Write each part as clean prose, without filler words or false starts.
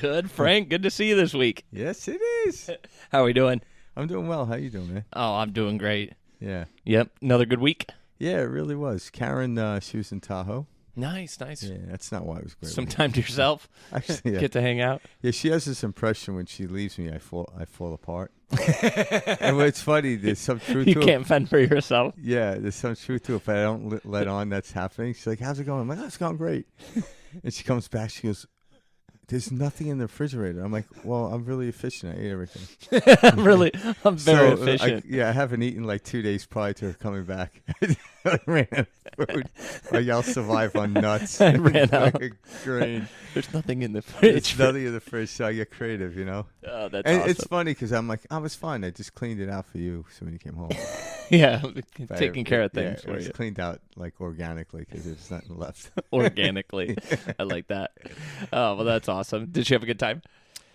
Good, Frank. Good to see you this week. Yes, it is. How are we doing? I'm doing well. How you doing, man? Oh, I'm doing great. Yeah. Yep. Another good week. Yeah, it really was. Karen, she was in Tahoe. Nice. Yeah, that's not why it was great. Some time to yourself. Actually, yeah. Get to hang out. Yeah, she has this impression when she leaves me, I fall apart. And what's funny, there's some truth to it. You can't fend for yourself. Yeah, there's some truth to it, but I don't let on that's happening. She's like, how's it going? I'm like, oh, it's going great. And she comes back, she goes, there's nothing in the refrigerator. I'm like, well, I'm really efficient. I ate everything. I'm very efficient. I haven't eaten like 2 days prior to her coming back. I ran out of food. Like, I'll survive on nuts. I ran out. Grain. There's nothing in the fridge. There's nothing in the fridge, so I get creative, you know? Oh, that's and awesome. it's funny because I'm like, oh, it was fine. I just cleaned it out for you so when you came home. Yeah, taking care of things it for was you. cleaned out like organically because there's nothing left. Organically. I like that. Oh, well, that's awesome. Did she have a good time?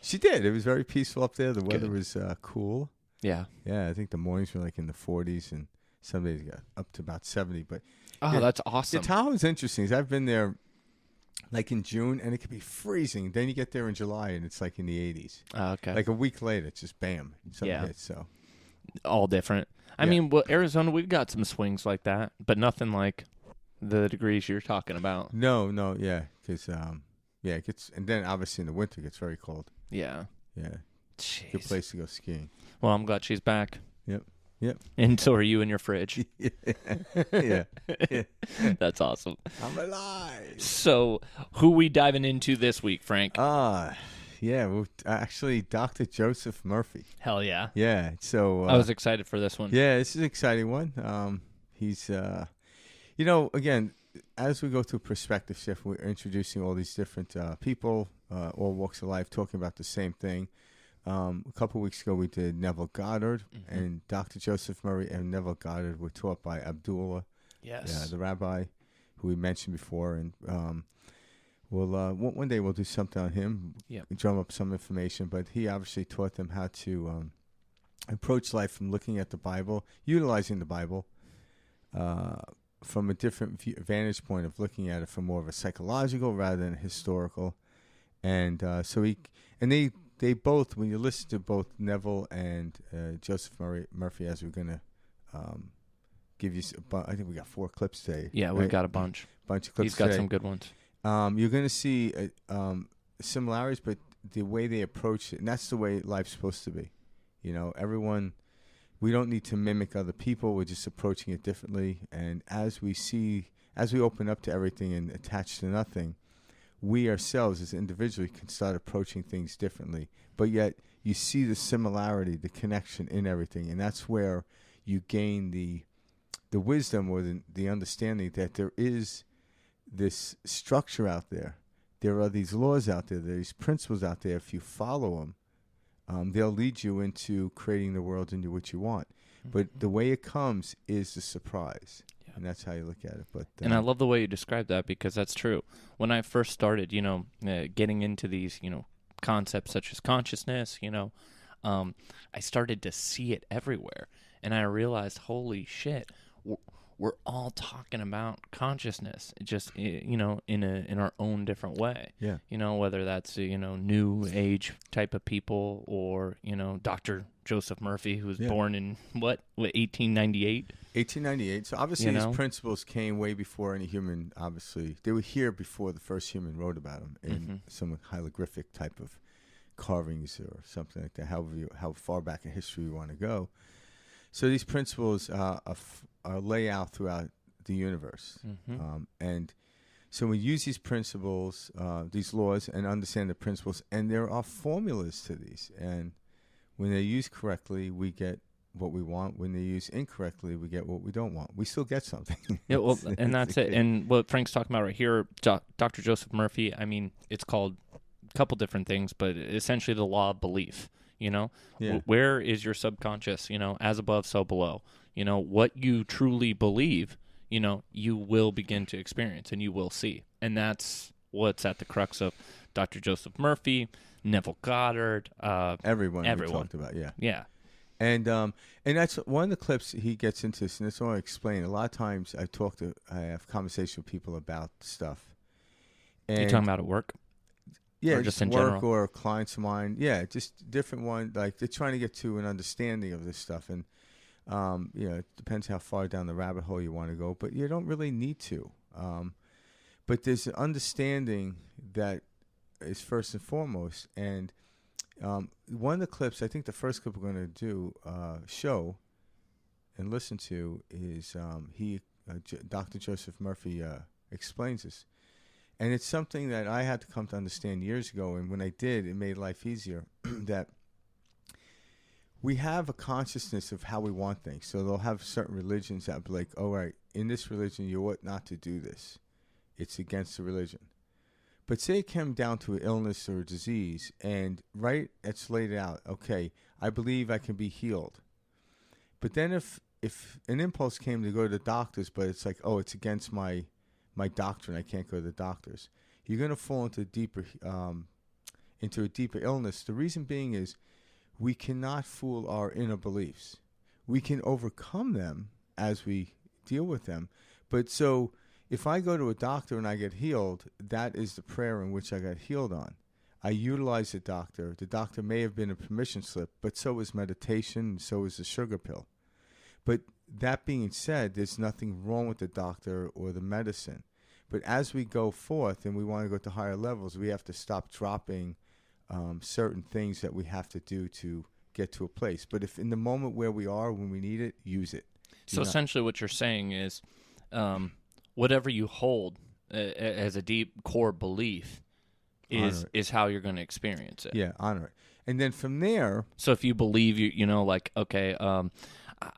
She did. It was very peaceful up there. The weather Good. was cool. Yeah. Yeah, I think the mornings were like in the 40s and some days got up to about 70. But Oh, yeah, that's awesome. Yeah, Tahoe is interesting. 'Cause I've been there like in June and it could be freezing. Then you get there in July and it's like in the 80s. Oh, okay. Like a week later, it's just bam. Something Yeah. hits, so. All different. I Yeah. mean, well, Arizona, we've got some swings like that, but nothing like the degrees you're talking about. No, yeah. Because, it gets, and then obviously in the winter it gets very cold. Yeah. Yeah. Jeez. Good place to go skiing. Well, I'm glad she's back. Yep. And so are you in your fridge. Yeah. That's awesome. I'm alive. So, who we diving into this week, Frank? Yeah. Well, actually, Dr. Joseph Murphy. Hell yeah. Yeah. So I was excited for this one. Yeah, this is an exciting one. He's, again, as we go through perspective shift, we're introducing all these different people, all walks of life, talking about the same thing. A couple of weeks ago, we did Neville Goddard, and Dr. Joseph Murray and Neville Goddard were taught by Abdullah, the rabbi, who we mentioned before. And one day we'll do something on him, drum up some information. But he obviously taught them how to approach life from looking at the Bible, utilizing the Bible from a different vantage point of looking at it from more of a psychological rather than historical. And They both, when you listen to both Neville and Joseph Murphy, as we're going to give you, I think we got 4 clips today. Yeah, right? we've got a bunch. Bunch of clips He's got today. some good ones. You're going to see similarities, but the way they approach it, and that's the way life's supposed to be. You know, everyone, we don't need to mimic other people. We're just approaching it differently. And as we open up to everything and attach to nothing, we ourselves as individually can start approaching things differently. But yet you see the similarity, the connection in everything. And that's where you gain the wisdom or the understanding that there is this structure out there. There are these laws out there. There are these principles out there. If you follow them, they'll lead you into creating the world into what you want. But the way it comes is the surprise. And that's how you look at it. But and I love the way you describe that because that's true. When I first started, getting into these, concepts such as consciousness, I started to see it everywhere. And I realized, holy shit, we're all talking about consciousness, just, in our own different way. Yeah. Whether that's, new age type of people or, Dr. Joseph Murphy, who was born in, 1898? 1898. So obviously these principles came way before any human, obviously. They were here before the first human wrote about them in some hieroglyphic type of carvings or something like that, how far back in history we want to go. So these principles are lay out throughout the universe. And so we use these principles, these laws, and understand the principles. And there are formulas to these. And when they're used correctly, we get what we want. When they're used incorrectly, we get what we don't want. We still get something. Yeah, well, and that's it. And what Frank's talking about right here, Dr. Joseph Murphy, I mean, it's called a couple different things, but essentially the law of belief. Where is your subconscious? As above, so below. What you truly believe, you will begin to experience and you will see. And that's what's at the crux of Dr. Joseph Murphy, Neville Goddard, everyone we talked about, yeah. And that's one of the clips he gets into this, and that's what I explain. A lot of times I have conversations with people about stuff. And you talking about at work? Yeah, or just in work general? or clients of mine. Yeah, just different one. Like they're trying to get to an understanding of this stuff, and it depends how far down the rabbit hole you want to go, but you don't really need to. But there's an understanding that is first and foremost. And one of the clips, I think the first clip we're going to do, show and listen to is Dr. Joseph Murphy explains this. And it's something that I had to come to understand years ago. And when I did, it made life easier that we have a consciousness of how we want things. So they'll have certain religions that be like, all right, in this religion, you ought not to do this. It's against the religion. But say it came down to an illness or a disease, and it's laid out, okay, I believe I can be healed. But then if an impulse came to go to the doctors, but it's like, oh, it's against my doctrine, I can't go to the doctors, you're going to fall into a deeper illness. The reason being is we cannot fool our inner beliefs. We can overcome them as we deal with them. But so if I go to a doctor and I get healed, that is the prayer in which I got healed on. I utilize the doctor. The doctor may have been a permission slip, but so is meditation, and so is the sugar pill. But that being said, there's nothing wrong with the doctor or the medicine. But as we go forth and we want to go to higher levels, we have to stop dropping certain things that we have to do to get to a place. But if in the moment where we are, when we need it, use it. So essentially what you're saying is whatever you hold as a deep core belief is how you're going to experience it. Yeah, honor it. And then from there... So if you believe, like, okay,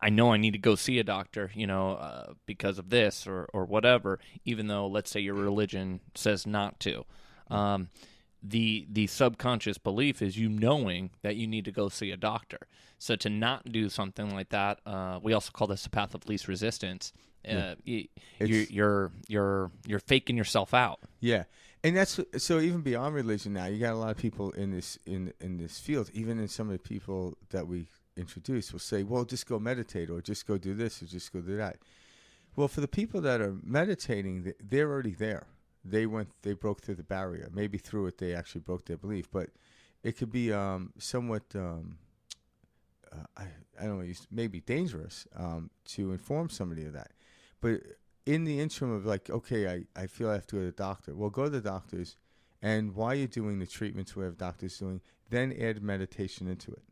I know I need to go see a doctor, because of this or whatever, even though, let's say, your religion says not to. The subconscious belief is you knowing that you need to go see a doctor. So to not do something like that, we also call this the path of least resistance. You're faking yourself out. Yeah, and that's so even beyond religion. Now you got a lot of people in this field. Even in some of the people that we introduce, will say, "Well, just go meditate, or just go do this, or just go do that." Well, for the people that are meditating, they're already there. They broke through the barrier. Maybe through it, they actually broke their belief. But it could be somewhat, I don't know, maybe dangerous to inform somebody of that. But in the interim of like, okay, I feel I have to go to the doctor. Well, go to the doctors, and while you're doing the treatments, whatever the doctor's doing, then add meditation into it.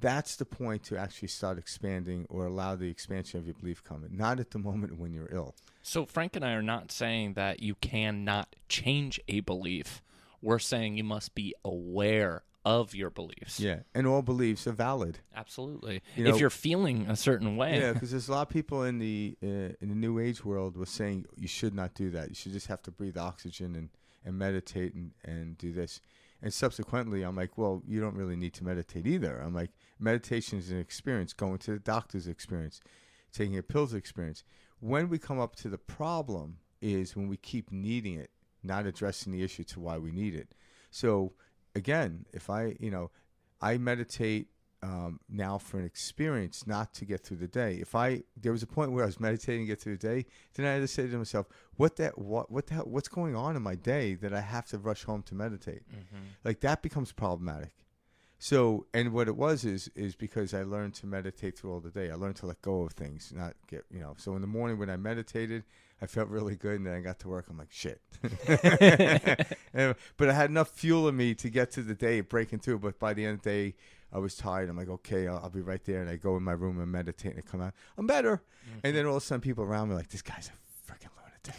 That's the point to actually start expanding or allow the expansion of your belief coming, not at the moment when you're ill. So Frank and I are not saying that you cannot change a belief. We're saying you must be aware of your beliefs. Yeah, and all beliefs are valid. Absolutely. If you're feeling a certain way. Yeah, because there's a lot of people in the New Age world was saying you should not do that. You should just have to breathe oxygen and meditate and do this. And subsequently, I'm like, well, you don't really need to meditate either. I'm like, meditation is an experience. Going to the doctor's experience. Taking a pill's experience. When we come up to the problem is when we keep needing it, not addressing the issue to why we need it. So again, if I meditate now for an experience, not to get through the day. There was a point where I was meditating to get through the day, then I had to say to myself, what the hell, what's going on in my day that I have to rush home to meditate? Mm-hmm. Like that becomes problematic. So, and what it was is because I learned to meditate through all the day. I learned to let go of things, not get, so in the morning when I meditated, I felt really good, and then I got to work. I'm like, shit. But I had enough fuel in me to get to the day, breaking through. But by the end of the day, I was tired. I'm like, okay, I'll be right there. And I go in my room and meditate, and I come out. I'm better. Mm-hmm. And then all of a sudden, people around me are like, this guy's a freaking lunatic.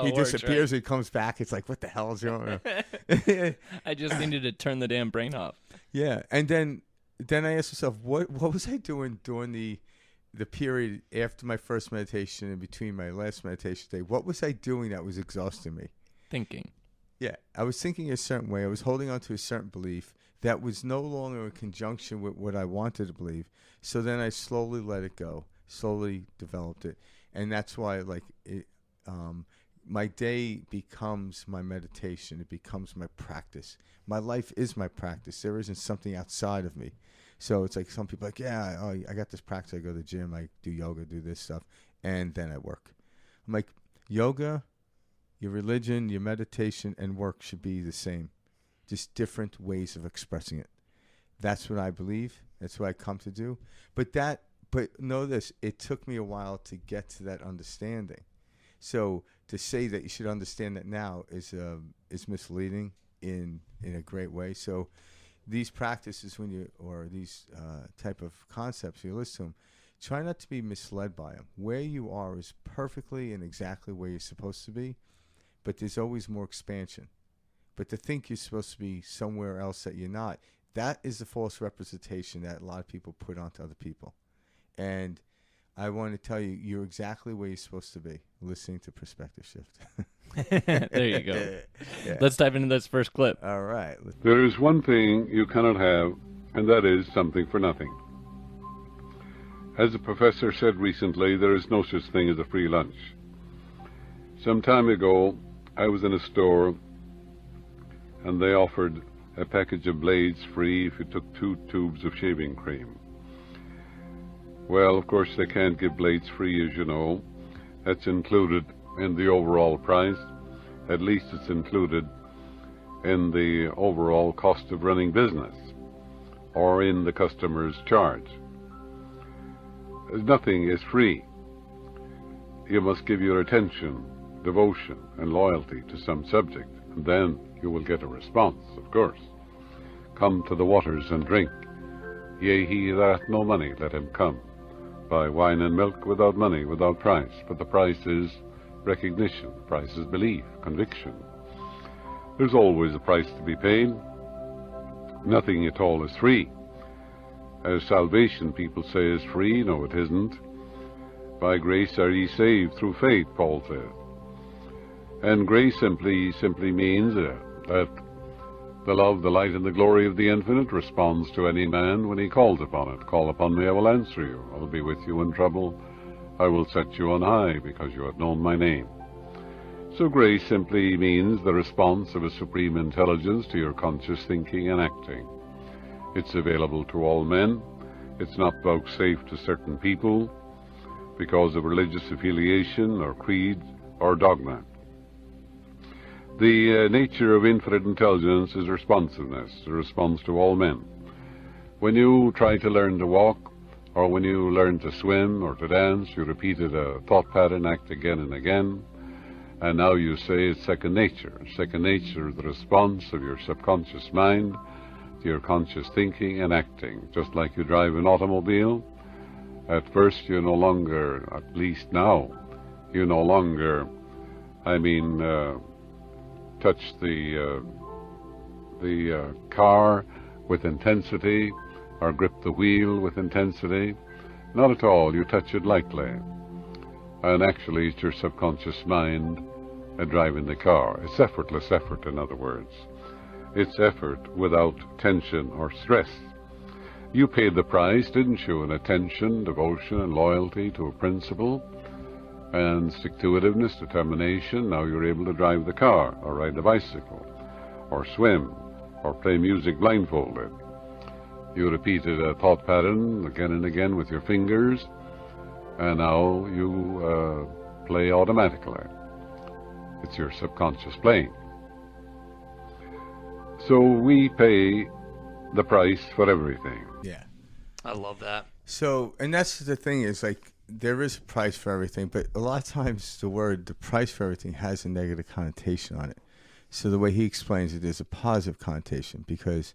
He disappears. Right? He comes back. It's like, what the hell is wrong? I just needed to turn the damn brain off. Yeah. And then I asked myself, what was I doing during the period after my first meditation and between my last meditation day? What was I doing that was exhausting me? Thinking. Yeah. I was thinking a certain way. I was holding on to a certain belief that was no longer in conjunction with what I wanted to believe. So then I slowly let it go, slowly developed it. And that's why, my day becomes my meditation. It becomes my practice. My life is my practice. There isn't something outside of me. So it's like some people are like, yeah, I got this practice. I go to the gym. I do yoga, do this stuff. And then I work. I'm like, yoga, Your religion, your meditation, and work should be the same. Just different ways of expressing it. That's what I believe. That's what I come to do. But know this, it took me a while to get to that understanding. So to say that you should understand that now is misleading in a great way. So these practices, these type of concepts, you listen to them, try not to be misled by them. Where you are is perfectly and exactly where you're supposed to be, but there's always more expansion. But to think you're supposed to be somewhere else that you're not, that is the false representation that a lot of people put onto other people. And I want to tell you, you're exactly where you're supposed to be, listening to Perspective Shift. There you go. Yeah. Let's dive into this first clip. All right. There is one thing you cannot have, and that is something for nothing. As a professor said recently, there is no such thing as a free lunch. Some time ago, I was in a store, and they offered a package of blades free if you took 2 tubes of shaving cream. Well, of course, they can't give blades free, as you know. That's included in the overall price. At least it's included in the overall cost of running business, or in the customer's charge. Nothing is free. You must give your attention, devotion, and loyalty to some subject, and then you will get a response, of course. Come to the waters and drink. Yea, he that hath no money, let him come. Buy wine and milk without money, without price. But the price is recognition. The price is belief, conviction. There's always a price to be paid. Nothing at all is free. As salvation, people say, is free. No, it isn't. By grace are ye saved through faith, Paul says. And grace simply means that the love, the light, and the glory of the infinite responds to any man when he calls upon it. Call upon me, I will answer you. I will be with you in trouble. I will set you on high, because you have known my name. So grace simply means the response of a supreme intelligence to your conscious thinking and acting. It's available to all men. It's not vouchsafed to certain people because of religious affiliation or creed or dogma. The nature of infinite intelligence is responsiveness, a response to all men. When you try to learn to walk, or when you learn to swim or to dance, you repeated a thought pattern, act again and again, and now you say it's second nature. Second nature is the response of your subconscious mind to your conscious thinking and acting. Just like you drive an automobile, at first you no longer, at least now, you no longer, touch the car with intensity or grip the wheel with intensity. Not at all. You touch it lightly. And actually it's your subconscious mind driving the car. It's effortless effort, in other words. It's effort without tension or stress. You paid the price, didn't you, in attention, devotion, and loyalty to a principle, and stick-to-itiveness, determination. Now you're able to drive the car, or ride the bicycle, or swim, or play music blindfolded. You repeated a thought pattern again and again with your fingers, and now you play automatically. It's your subconscious playing. So we pay the price for everything. Yeah. I love that. So, and that's the thing is, like, there is a price for everything, but a lot of times the price for everything has a negative connotation on it. So the way he explains it is a positive connotation, because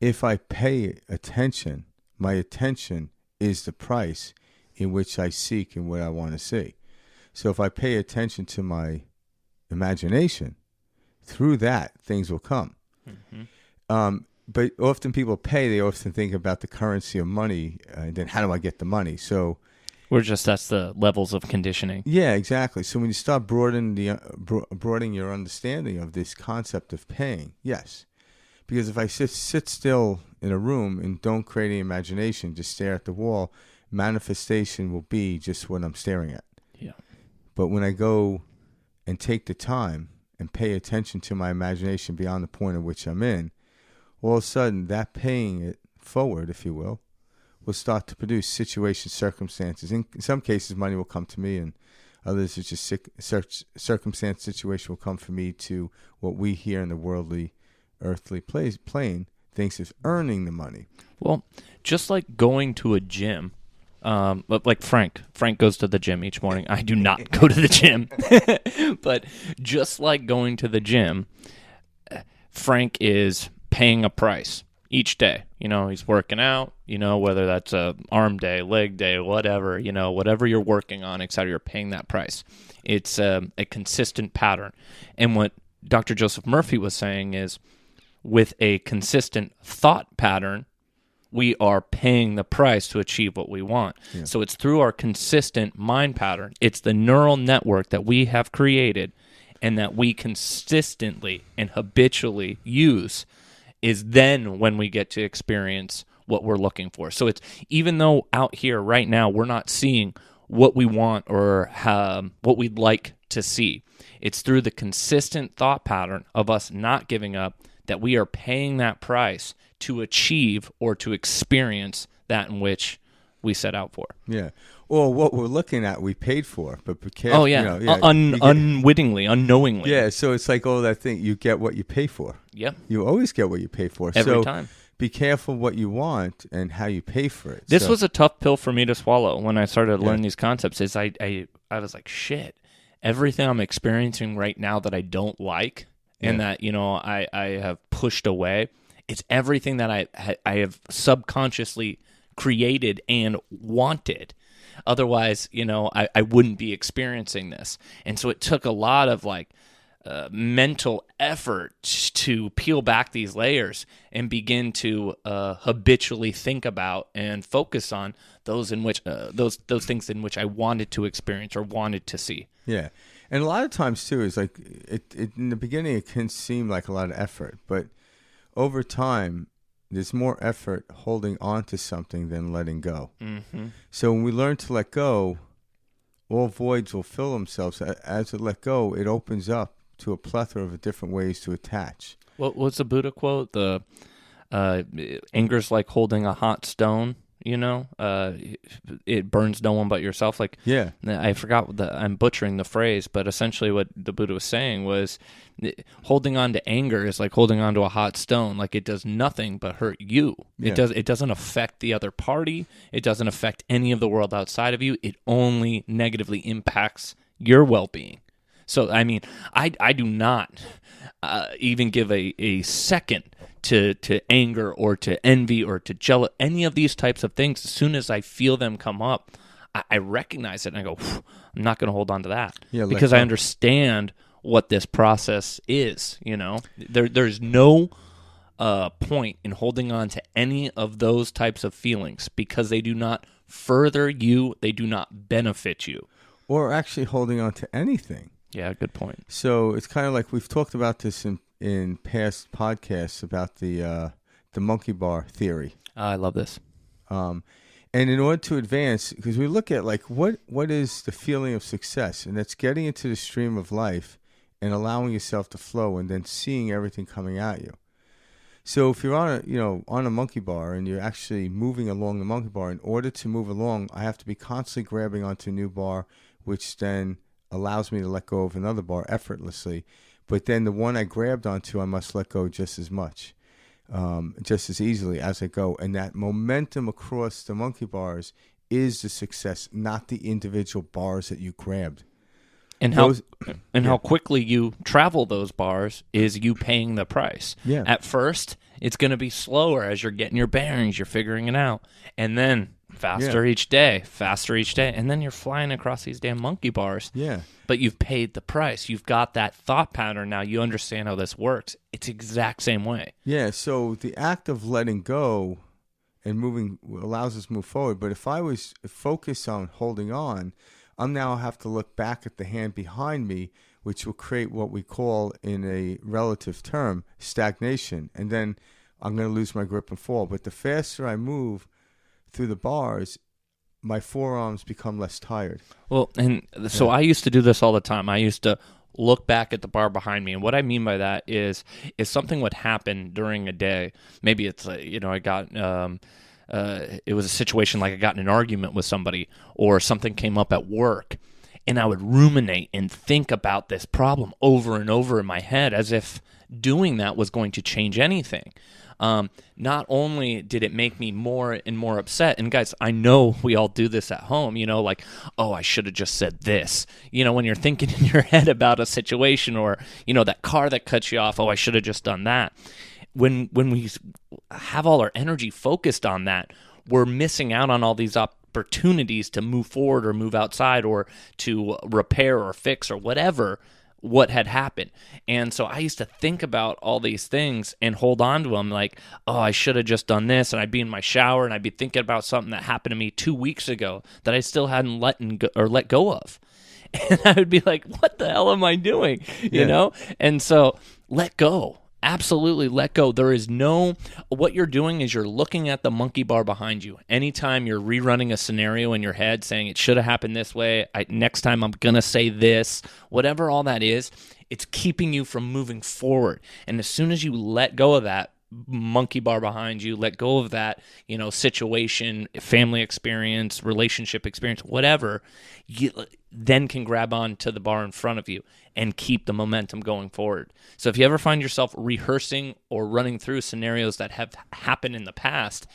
if I pay attention, my attention is the price in which I seek and what I want to see. So if I pay attention to my imagination, through that, things will come. Mm-hmm. But often people they often think about the currency of money, and then how do I get the money? So that's the levels of conditioning. Yeah, exactly. So when you start broadening your understanding of this concept of paying, yes. Because if I sit still in a room and don't create any imagination, just stare at the wall, manifestation will be just what I'm staring at. Yeah. But when I go and take the time and pay attention to my imagination beyond the point at which I'm in, all of a sudden that paying it forward, if you will start to produce situations, circumstances. In some cases, money will come to me and Others it's just circumstance, situation will come for me to what we here in the worldly, earthly plane thinks is earning the money. Well, just like going to a gym, like Frank goes to the gym each morning. I do not go to the gym. But just like going to the gym, Frank is paying a price each day. He's working out, whether that's a arm day, leg day, whatever, whatever you're working on, etc., you're paying that price. It's a consistent pattern. And what Dr. Joseph Murphy was saying is, with a consistent thought pattern, we are paying the price to achieve what we want. Yeah. So it's through our consistent mind pattern. It's the neural network that we have created and that we consistently and habitually use is then when we get to experience what we're looking for. So it's, even though out here right now we're not seeing what we want or what we'd like to see, it's through the consistent thought pattern of us not giving up that we are paying that price to achieve or to experience that in which we set out for. Yeah. Or what we're looking at, we paid for, but be careful. Oh, yeah. Unwittingly, unknowingly. Yeah, so it's like, that thing, you get what you pay for. Yep. You always get what you pay for. Every time. Be careful what you want and how you pay for it. This was a tough pill for me to swallow when I started to learn these concepts. Is I was like, shit, everything I'm experiencing right now that I don't like and that, I have pushed away, it's everything that I have subconsciously created and wanted. Otherwise, I wouldn't be experiencing this. And so it took a lot of mental effort to peel back these layers and begin to habitually think about and focus on those in which those things in which I wanted to experience or wanted to see. Yeah. And a lot of times too is like it in the beginning it can seem like a lot of effort, but over time there's more effort holding on to something than letting go. Mm-hmm. So when we learn to let go, all voids will fill themselves. As it let go, it opens up to a plethora of different ways to attach. What's the Buddha quote? The anger's like holding a hot stone. It burns no one but yourself. I forgot I'm butchering the phrase, but essentially what the Buddha was saying was holding on to anger is like holding on to a hot stone. Like it does nothing but hurt you. Yeah. It doesn't affect the other party. It doesn't affect any of the world outside of you. It only negatively impacts your well-being. So, I mean, I do not even give a second to anger or to envy or to jealous, any of these types of things. As soon as I feel them come up, I recognize it and I go, I'm not going to hold on to that because I understand what this process is. There's no point in holding on to any of those types of feelings because they do not further you, they do not benefit you. Or actually holding on to anything. Yeah, good point. So it's kind of like we've talked about this in past podcasts about the monkey bar theory. I love this. And in order to advance, because we look at what is the feeling of success, and that's getting into the stream of life and allowing yourself to flow, and then seeing everything coming at you. So if you're on a monkey bar and you're actually moving along the monkey bar, in order to move along, I have to be constantly grabbing onto a new bar, which then allows me to let go of another bar effortlessly. But then the one I grabbed onto, I must let go just as much, just as easily as I go. And that momentum across the monkey bars is the success, not the individual bars that you grabbed. And how quickly you travel those bars is you paying the price. Yeah. At first, it's going to be slower as you're getting your bearings, you're figuring it out. And then faster each day. And then you're flying across these damn monkey bars. Yeah. But you've paid the price. You've got that thought pattern now. You understand how this works. It's the exact same way. Yeah, so the act of letting go and moving allows us to move forward. But if I was focused on holding on, I'm now have to look back at the hand behind me, which will create what we call, in a relative term, stagnation. And then I'm going to lose my grip and fall. But the faster I move through the bars, my forearms become less tired. Well, and so I used to do this all the time. I used to look back at the bar behind me. And what I mean by that is something would happen during a day. Maybe it's, I got... it was a situation like I got in an argument with somebody or something came up at work and I would ruminate and think about this problem over and over in my head as if doing that was going to change anything. Not only did it make me more and more upset, and guys, I know we all do this at home, like, oh, I should have just said this. When you're thinking in your head about a situation or, that car that cuts you off, oh, I should have just done that. When we have all our energy focused on that, we're missing out on all these opportunities to move forward or move outside or to repair or fix or whatever what had happened. And so I used to think about all these things and hold on to them like, oh, I should have just done this. And I'd be in my shower and I'd be thinking about something that happened to me 2 weeks ago that I still hadn't let go of. And I would be like, what the hell am I doing? You know? And so let go. Absolutely let go. What you're doing is you're looking at the monkey bar behind you. Anytime you're rerunning a scenario in your head saying it should have happened this way, next time I'm going to say this, whatever all that is, it's keeping you from moving forward. And as soon as you let go of that monkey bar behind you, let go of that, situation, family experience, relationship experience, whatever, you then can grab on to the bar in front of you and keep the momentum going forward. So if you ever find yourself rehearsing or running through scenarios that have happened in the past,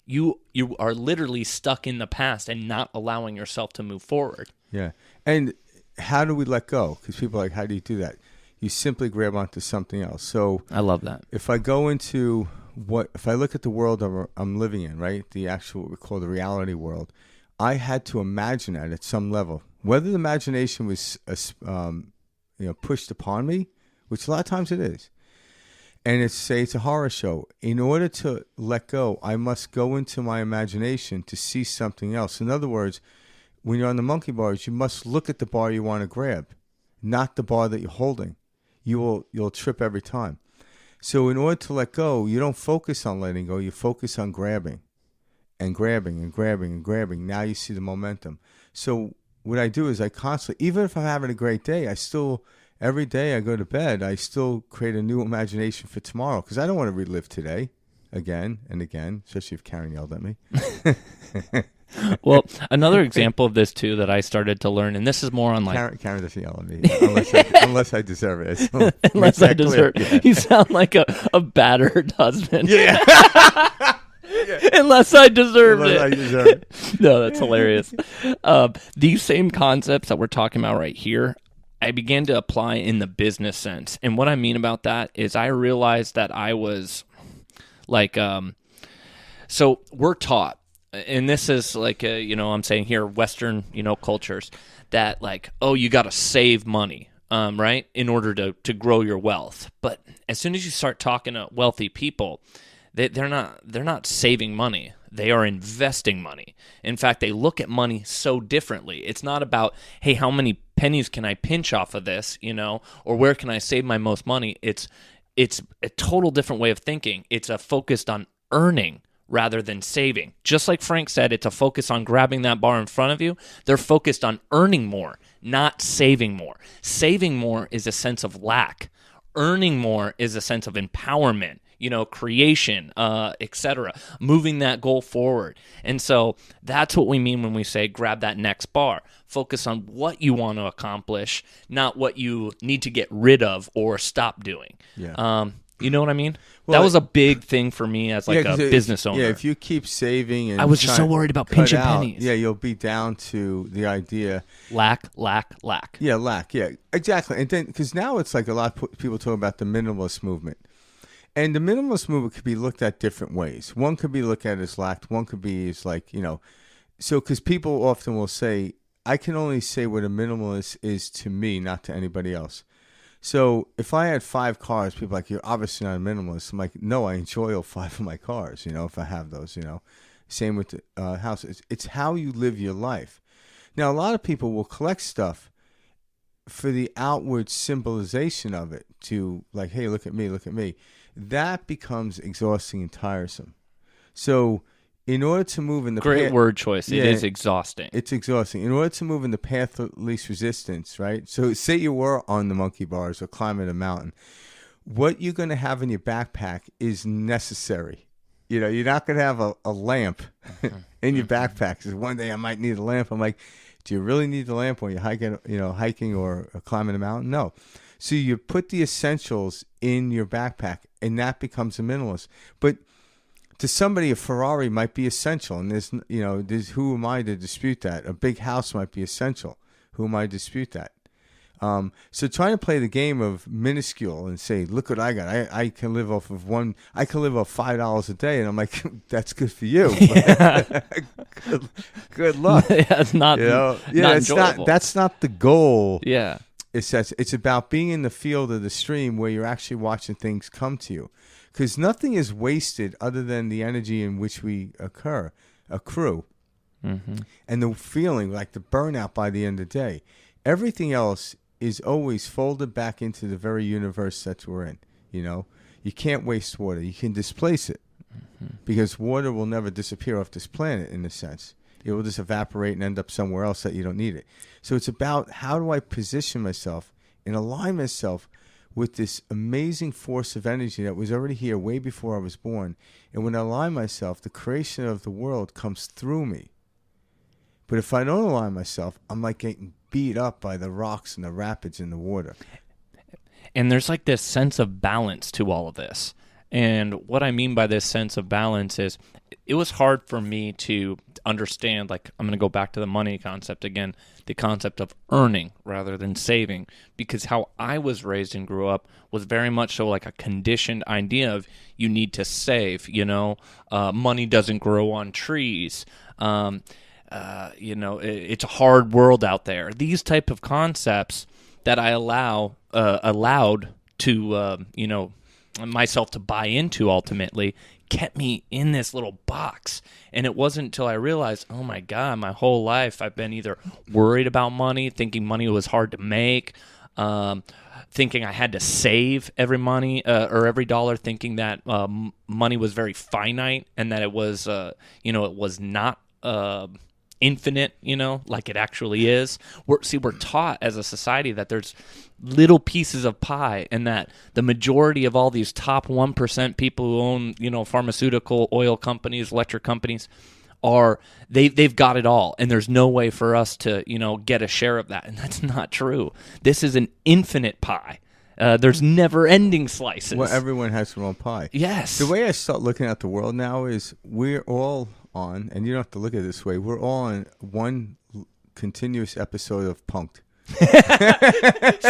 you are literally stuck in the past and not allowing yourself to move forward. Yeah. And how do we let go? Because people are like, how do you do that? You simply grab onto something else. So I love that. If I go into if I look at the world I'm living in, right, the actual, what we call the reality world, I had to imagine that at some level. Whether the imagination was pushed upon me, which a lot of times it is, and it's a horror show. In order to let go, I must go into my imagination to see something else. In other words, when you're on the monkey bars, you must look at the bar you want to grab, not the bar that you're holding. You'll trip every time. So in order to let go, you don't focus on letting go. You focus on grabbing and grabbing and grabbing and grabbing. Now you see the momentum. So what I do is I constantly, even if I'm having a great day, every day I go to bed, I still create a new imagination for tomorrow because I don't want to relive today again and again, especially if Karen yelled at me. Well, another example of this, too, that I started to learn, and this is more on Karen doesn't yell at me unless I deserve it. Unless I deserve it. Yeah. You sound like a battered husband. Yeah. Unless I deserve it. No, that's hilarious. These same concepts that we're talking about right here, I began to apply in the business sense. And what I mean about that is I realized that I was like, so we're taught, and this is like, I'm saying here, Western, cultures, that like, oh, you got to save money, right, in order to grow your wealth. But as soon as you start talking to wealthy people, they're not saving money. They are investing money. In fact, they look at money so differently. It's not about, hey, how many pennies can I pinch off of this, or where can I save my most money? It's a total different way of thinking. It's a focused on earning rather than saving. Just like Frank said, it's a focus on grabbing that bar in front of you. They're focused on earning more, not saving more. Saving more is a sense of lack. Earning more is a sense of empowerment, creation, etc., moving that goal forward. And so that's what we mean when we say grab that next bar. Focus on what you want to accomplish, not what you need to get rid of or stop doing. Yeah. You know what I mean? Well, that was a big thing for me as like a business owner. Yeah, if you keep saving and I was just so worried about pinching pennies. Yeah, you'll be down to the idea. Lack. Yeah, lack. Yeah, exactly. And then, because now it's like a lot of people talk about the minimalist movement. And the minimalist movement could be looked at different ways. One could be looked at as lack. One could be as like, so because people often will say, I can only say what a minimalist is to me, not to anybody else. So if I had 5 cars, people are like, you're obviously not a minimalist. I'm like, no, I enjoy all 5 of my cars, if I have those, Same with the house. It's how you live your life. Now, a lot of people will collect stuff for the outward symbolization of it to like, hey, look at me, look at me. That becomes exhausting and tiresome. So in order to move in the great word choice, it is exhausting. It's exhausting. In order to move in the path of least resistance, right? So say you were on the monkey bars or climbing a mountain. What you're going to have in your backpack is necessary. You're not going to have a lamp in your backpack. Because one day I might need a lamp. I'm like, Do you really need the lamp when you're hiking or climbing a mountain? No. So you put the essentials in your backpack, and that becomes a minimalist. But to somebody, a Ferrari might be essential, and there's who am I to dispute that? A big house might be essential. Who am I to dispute that? So trying to play the game of minuscule and say, look what I got. I can live off of $5 a day, and I'm like, that's good for you. Yeah. good luck. Yeah, it's not. Not enjoyable. That's not the goal. Yeah. It's about being in the field of the stream where you're actually watching things come to you. Because nothing is wasted other than the energy in which we accrue. Mm-hmm. And the feeling, like the burnout by the end of the day. Everything else is always folded back into the very universe that we're in. You can't waste water. You can displace it. Mm-hmm. Because water will never disappear off this planet in a sense. It will just evaporate and end up somewhere else that you don't need it. So it's about how do I position myself and align myself with this amazing force of energy that was already here way before I was born. And when I align myself, the creation of the world comes through me. But if I don't align myself, I'm like getting beat up by the rocks and the rapids in the water. And there's like this sense of balance to all of this. And what I mean by this sense of balance is it was hard for me to understand, like, I'm going to go back to the money concept again, the concept of earning rather than saving, because how I was raised and grew up was very much so like a conditioned idea of you need to save, money doesn't grow on trees, it's a hard world out there. These type of concepts that I allowed to, myself to buy into ultimately kept me in this little box. And it wasn't until I realized, oh my God, my whole life I've been either worried about money, thinking money was hard to make, thinking I had to save every money or every dollar, thinking that money was very finite and that it was, it was not infinite, like it actually is. We're taught as a society that there's little pieces of pie and that the majority of all these top 1% people who own, pharmaceutical, oil companies, electric companies they've got it all. And there's no way for us to, get a share of that. And that's not true. This is an infinite pie. There's never-ending slices. Well, everyone has their own pie. Yes. The way I start looking at the world now is we're all on, and you don't have to look at it this way, we're all on one continuous episode of Punk'd.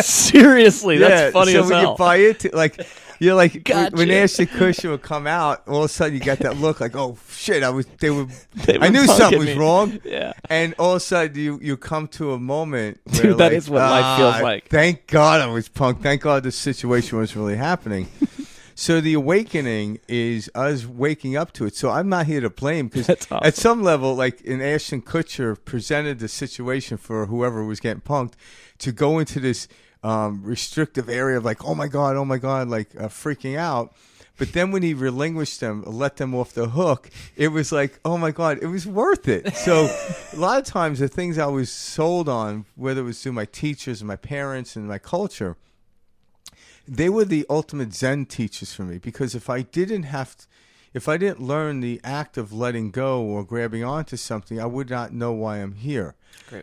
Seriously, that's funny as hell. So when you buy it, you're like, gotcha. When Ashton Kutcher would come out, all of a sudden you got that look like, oh shit, I knew something was wrong. Yeah. And all of a sudden you come to a moment where dude, that is what life feels like. Thank God I was punked. Thank God this situation was really happening. So the awakening is us waking up to it. So I'm not here to blame because awesome. At some level, like in Ashton Kutcher presented the situation for whoever was getting punked to go into this restrictive area of like, oh my God, like freaking out. But then when he relinquished them, let them off the hook, it was like, oh my God, it was worth it. So a lot of times the things I was sold on, whether it was through my teachers and my parents and my culture, they were the ultimate Zen teachers for me, because if I didn't learn the act of letting go or grabbing onto something, I would not know why I'm here.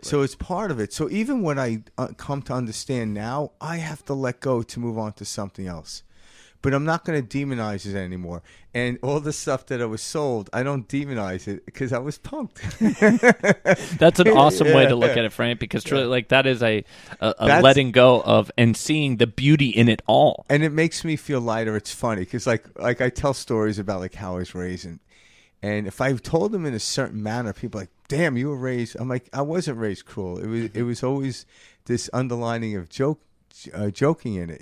So it's part of it. So even when I come to understand now, I have to let go to move on to something else. But I'm not going to demonize it anymore. And all the stuff that I was sold, I don't demonize it because I was punked. That's an awesome way to look at it, Frank, because truly, like, that is a letting go of and seeing the beauty in it all. And it makes me feel lighter. It's funny because like I tell stories about like how I was raised. And if I told them in a certain manner, people are like, damn, you were raised. I'm like, I wasn't raised cruel. It was always this underlining of joking in it,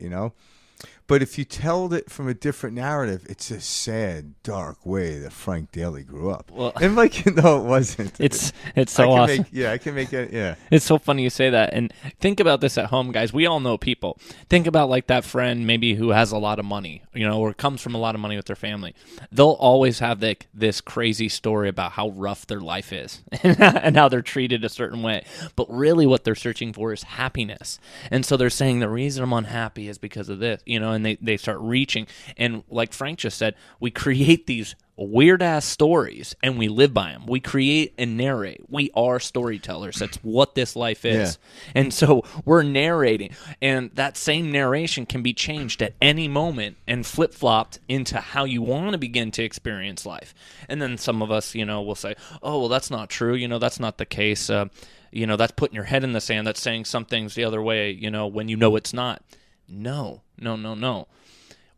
But if you tell it from a different narrative, it's a sad, dark way that Frank Daly grew up. Well, and like, no, it wasn't. It's so awesome. I can make it. Yeah, it's so funny you say that. And think about this at home, guys. We all know people. Think about like that friend maybe who has a lot of money, or comes from a lot of money with their family. They'll always have this crazy story about how rough their life is and how they're treated a certain way. But really, what they're searching for is happiness. And so they're saying the reason I'm unhappy is because of this, and they start reaching. And like Frank just said, we create these weird-ass stories, and we live by them. We create and narrate. We are storytellers. That's what this life is. Yeah. And so we're narrating, and that same narration can be changed at any moment and flip-flopped into how you want to begin to experience life. And then some of us, will say, oh, well, that's not true. That's not the case. That's putting your head in the sand. That's saying some things the other way, when it's not. No.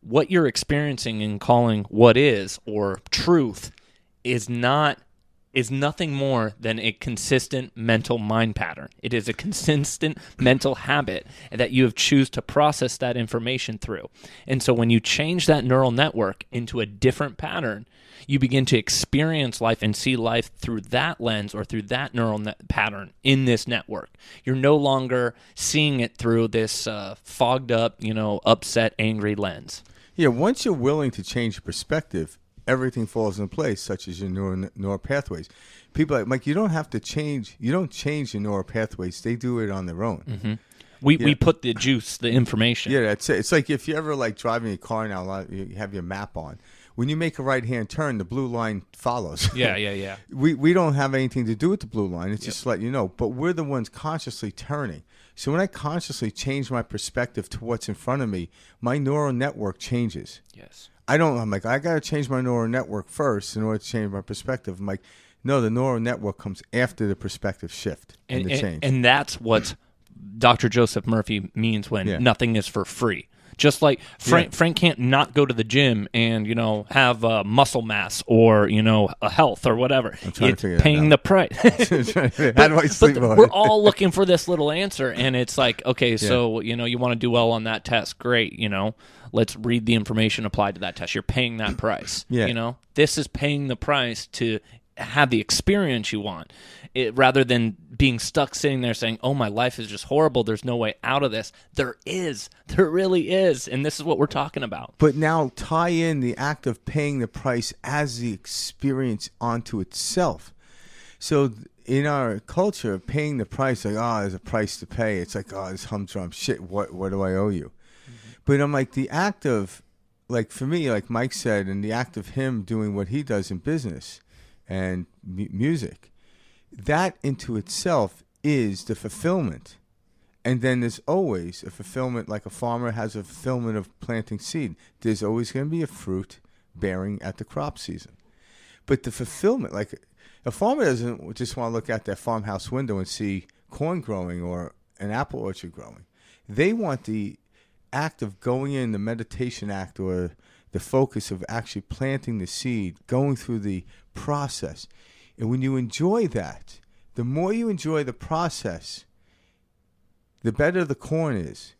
What you're experiencing and calling what is or truth is nothing more than a consistent mental mind pattern. It is a consistent mental habit that you have choose to process that information through. And so when you change that neural network into a different pattern, you begin to experience life and see life through that lens or through that neural pattern in this network. You're no longer seeing it through this fogged up, upset, angry lens. Yeah, once you're willing to change your perspective, everything falls in place, such as your neural pathways. People are like, Mike, you don't have to change. You don't change your neural pathways. They do it on their own. Mm-hmm. We put the juice, the information. Yeah, that's it. It's like if you ever driving a car now, you have your map on. When you make a right-hand turn, the blue line follows. Yeah. We don't have anything to do with the blue line. It's just to let you know. But we're the ones consciously turning. So when I consciously change my perspective to what's in front of me, my neural network changes. Yes. I'm like, I got to change my neural network first in order to change my perspective. I'm like, no, the neural network comes after the perspective shift and the change. And that's what Dr. Joseph Murphy means when nothing is for free. Just like Frank can't not go to the gym and, have muscle mass or, a health or whatever. I'm trying it's to figure paying that the price. How do I sleep on it? We're all looking for this little answer. And it's like, okay, so, you want to do well on that test. Great. Let's read the information applied to that test. You're paying that price. Yeah. This is paying the price to have the experience you want, rather than being stuck sitting there saying, oh, my life is just horrible, there's no way out of this. There really is, and this is what we're talking about. But now tie in the act of paying the price as the experience onto itself. So in our culture, paying the price, like, oh, there's a price to pay. It's like, oh, this humdrum shit, what do I owe you? Mm-hmm. But I'm like, the act of, like, for me, like Mike said, and the act of him doing what he does in business and music, that into itself is the fulfillment. And then there's always a fulfillment, like a farmer has a fulfillment of planting seed. There's always going to be a fruit bearing at the crop season. But the fulfillment, like a farmer doesn't just want to look out their farmhouse window and see corn growing or an apple orchard growing. They want the act of going in, the meditation act, or the focus of actually planting the seed, going through the process. And when you enjoy that, the more you enjoy the process, the better the corn is.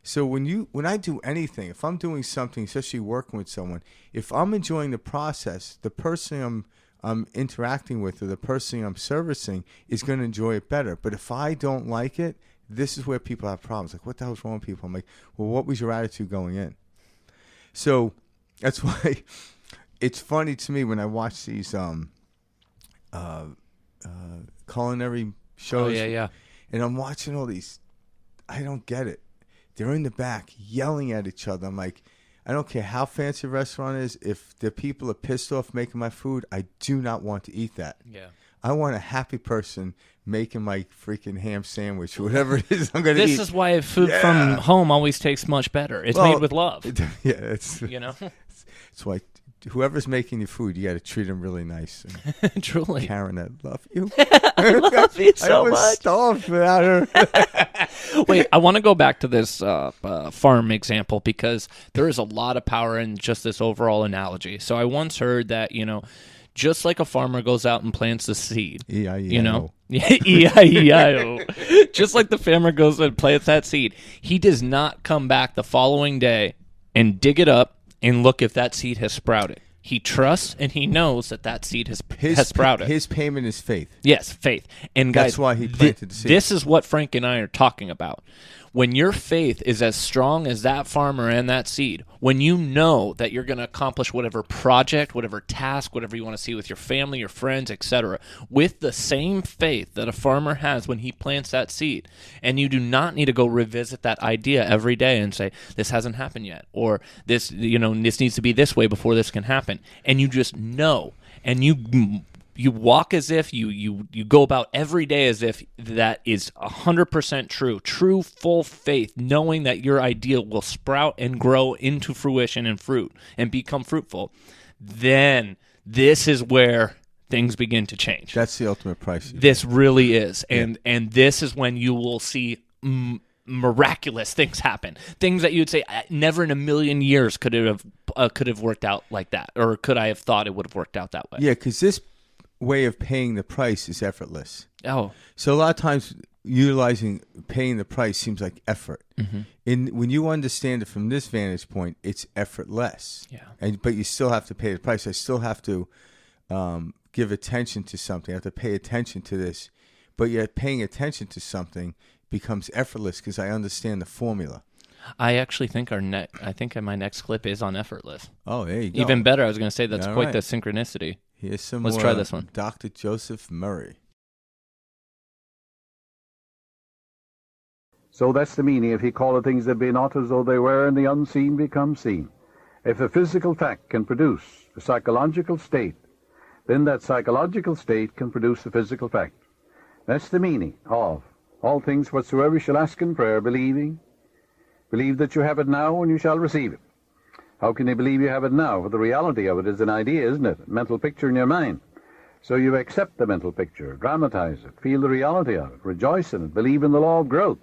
So when I do anything, if I'm doing something, especially working with someone, if I'm enjoying the process, the person I'm interacting with or the person I'm servicing is going to enjoy it better. But if I don't like it, this is where people have problems. Like, what the hell's wrong with people? I'm like, well, what was your attitude going in? So that's why it's funny to me when I watch these culinary shows. Oh, yeah. And I'm watching all these. I don't get it. They're in the back yelling at each other. I'm like, I don't care how fancy a restaurant is. If the people are pissed off making my food, I do not want to eat that. Yeah. I want a happy person making my freaking ham sandwich or whatever it is I'm going to eat. This is why food from home always tastes much better. It's made with love. Yeah, it's it's why whoever's making your food, you got to treat them really nice. Truly, Karen, I love you. I love you so much. I was starved without her. Wait, I want to go back to this farm example because there is a lot of power in just this overall analogy. So I once heard that just like a farmer goes out and plants the seed, E-I-E-I-O. E-I-E-I-O. Just like the farmer goes and plants that seed, he does not come back the following day and dig it up and look if that seed has sprouted. He trusts and he knows that seed has sprouted. His payment is faith. Yes, faith. And guys, that's why he planted the seed. This is what Frank and I are talking about. When your faith is as strong as that farmer and that seed, when you know that you're going to accomplish whatever project, whatever task, whatever you want to see with your family, your friends, etc., with the same faith that a farmer has when he plants that seed, and you do not need to go revisit that idea every day and say, this hasn't happened yet, or this needs to be this way before this can happen, and you just know, and you walk as if you go about every day as if that is 100% true full faith, knowing that your idea will sprout and grow into fruition and fruit and become fruitful. Then this is where things begin to change. That's the ultimate price. This really is. And this is when you will see miraculous things happen. Things that you'd say never in a million years could have worked out like that, or could I have thought it would have worked out that way. Yeah, because this way of paying the price is effortless. Oh. So a lot of times paying the price seems like effort. Mm-hmm. When you understand it from this vantage point, it's effortless. Yeah. But you still have to pay the price. I still have to give attention to something. I have to pay attention to this. But yet paying attention to something becomes effortless because I understand the formula. I actually think my next clip is on effortless. Oh, there you go. Even better, I was going to say that's All quite right. the synchronicity. Here's some Let's more, try this one. Dr. Joseph Murray. So that's the meaning. If he calleth things that be not as though they were, and the unseen become seen. If a physical fact can produce a psychological state, then that psychological state can produce the physical fact. That's the meaning of all things whatsoever you shall ask in prayer, believing. Believe that you have it now, and you shall receive it. How can you believe you have it now? Well, the reality of it is an idea, isn't it? A mental picture in your mind. So you accept the mental picture, dramatize it, feel the reality of it, rejoice in it, believe in the law of growth,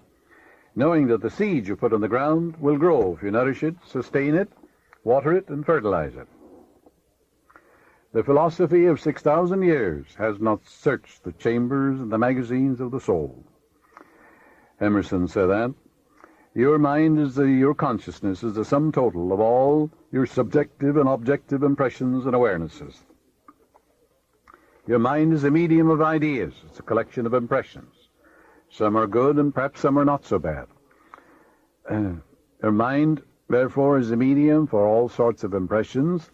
knowing that the seed you put on the ground will grow if you nourish it, sustain it, water it, and fertilize it. The philosophy of 6,000 years has not searched the chambers and the magazines of the soul. Emerson said that. Your mind your consciousness is the sum total of all your subjective and objective impressions and awarenesses. Your mind is a medium of ideas. It's a collection of impressions. Some are good and perhaps some are not so bad. Your mind, therefore, is a medium for all sorts of impressions,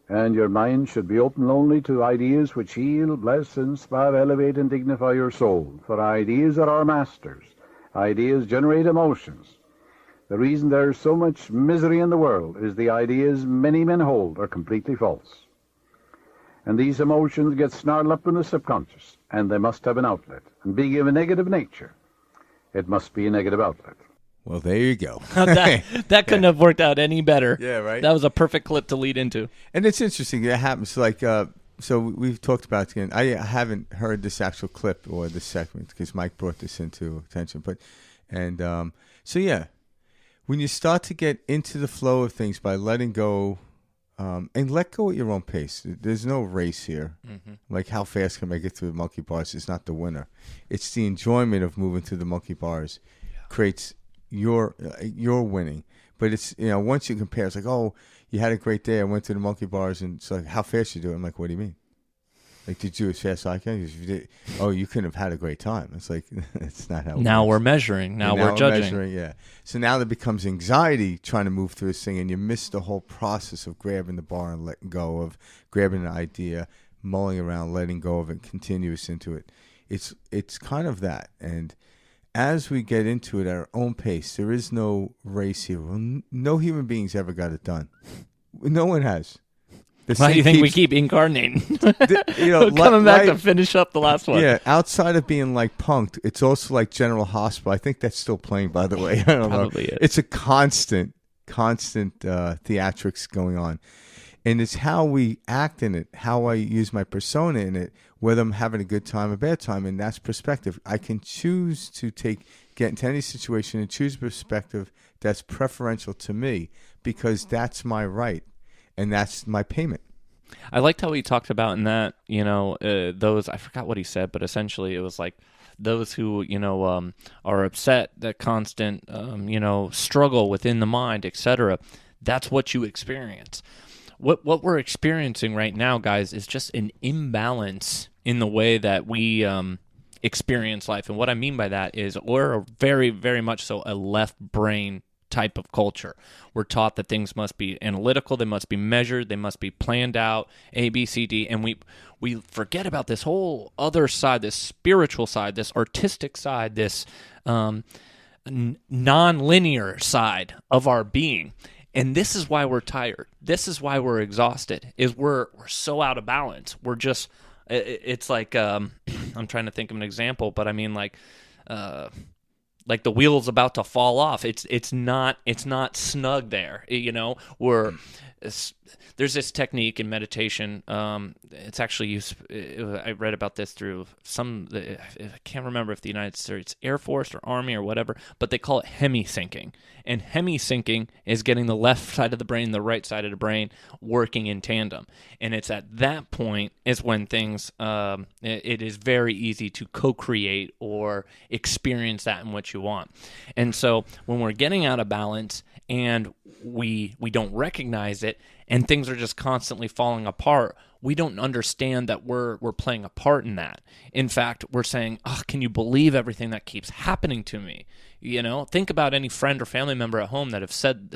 and your mind should be open only to ideas which heal, bless, inspire, elevate, and dignify your soul. For ideas are our masters. Ideas generate emotions. The reason there is so much misery in the world is the ideas many men hold are completely false. And these emotions get snarled up in the subconscious, and they must have an outlet. And being of a negative nature, it must be a negative outlet. Well, there you go. that couldn't have worked out any better. Yeah, right? That was a perfect clip to lead into. And it's interesting. That happens like... So we've talked about it again. I haven't heard this actual clip or this segment because Mike brought this into attention. So yeah, when you start to get into the flow of things by letting go, and let go at your own pace. There's no race here. Mm-hmm. Like how fast can I get through the monkey bars is not the winner. It's the enjoyment of moving through the monkey bars creates your winning. But it's once you compare, it's like, oh, you had a great day. I went to the monkey bars, and it's like, how fast you do it? I'm like, what do you mean? Like, did you as fast as I can? If you did, oh, you couldn't have had a great time. It's like, it's not how it Now works. We're measuring. Now we're judging. Measuring, yeah. So now there becomes anxiety trying to move through this thing, and you miss the whole process of grabbing the bar and letting go, of grabbing an idea, mulling around, letting go of it, continuous into it. It's kind of that. And as we get into it at our own pace, there is no race here. Well, no human beings ever got it done. No one has. Why do you think we keep incarnating? Coming back to finish up the last one. Yeah, outside of being like Punk'd, it's also like General Hospital. I think that's still playing, by the way. I don't know. It's a constant theatrics going on. And it's how we act in it, how I use my persona in it, whether I'm having a good time or bad time, and that's perspective. I can choose to get into any situation and choose perspective that's preferential to me because that's my right. And that's my payment. I liked how he talked about in that, those, I forgot what he said, but essentially it was like those who, are upset, that constant, struggle within the mind, etc. That's what you experience. What we're experiencing right now, guys, is just an imbalance in the way that we experience life. And what I mean by that is we're very, very much so a left brain type of culture. We're taught that things must be analytical, they must be measured, they must be planned out, A, B, C, D, and we forget about this whole other side, this spiritual side, this artistic side, this non-linear side of our being. And this is why we're tired. This is why we're exhausted, is we're so out of balance. We're just, it's like, I'm trying to think of an example, but I mean like the wheel's about to fall off. It's not snug there. You know, there's this technique in meditation. It's actually used. I read about this through I can't remember if the United States Air Force or Army or whatever, but they call it Hemisinking. And Hemisinking is getting the left side of the brain, the right side of the brain working in tandem. And it's at that point is when things, it is very easy to co-create or experience that in what you want. And so when we're getting out of balance and we don't recognize it, and things are just constantly falling apart, we don't understand that we're playing a part in that. In fact, we're saying, "Oh, can you believe everything that keeps happening to me?" You know, think about any friend or family member at home that has said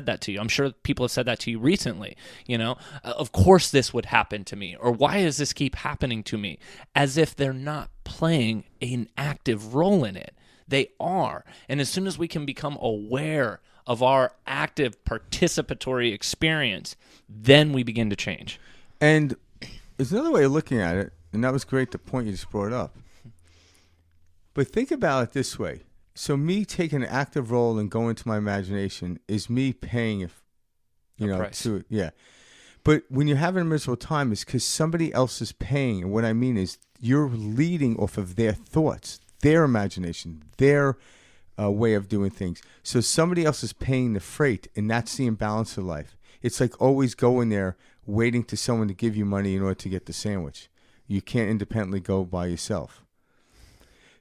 that to you. I'm sure people have said that to you recently. You know, of course this would happen to me, or why does this keep happening to me? As if they're not playing an active role in it. They are. And as soon as we can become aware of our active participatory experience, then we begin to change. And there's another way of looking at it, and that was great, the point you just brought up. But think about it this way. So me taking an active role and going to my imagination is me paying, to it. Yeah. But when you're having a miserable time, it's because somebody else is paying. And what I mean is you're leading off of their thoughts, their imagination, their way of doing things. So somebody else is paying the freight, and that's the imbalance of life. It's like always going there, waiting to someone to give you money in order to get the sandwich. You can't independently go by yourself.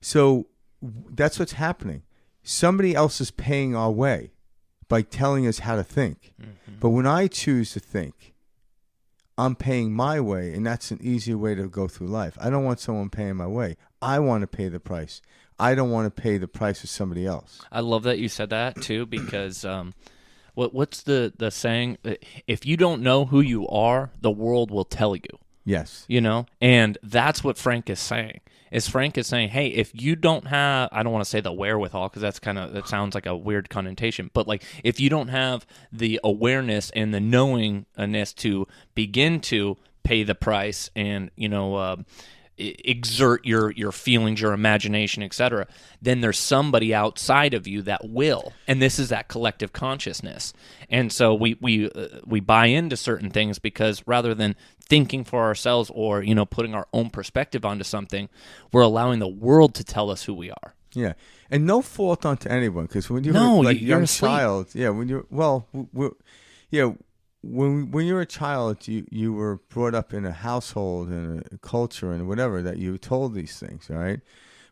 So that's what's happening. Somebody else is paying our way by telling us how to think. Mm-hmm. But when I choose to think, I'm paying my way, and that's an easier way to go through life. I don't want someone paying my way. I want to pay the price. I don't want to pay the price of somebody else. I love that you said that too, because what's the saying? If you don't know who you are, the world will tell you. Yes. You know, and that's what Frank is saying. Frank is saying, hey, if you don't have, I don't want to say the wherewithal because that sounds like a weird connotation, but like if you don't have the awareness and the knowingness to begin to pay the price and, exert your feelings, your imagination, etc., then there's somebody outside of you that will, and this is that collective consciousness. And so we buy into certain things because rather than thinking for ourselves or putting our own perspective onto something, we're allowing the world to tell us who we are. Yeah, and no fault onto anyone, because when you're you're a young asleep. child, when you're a child, you were brought up in a household and a culture and whatever that you were told these things, all right?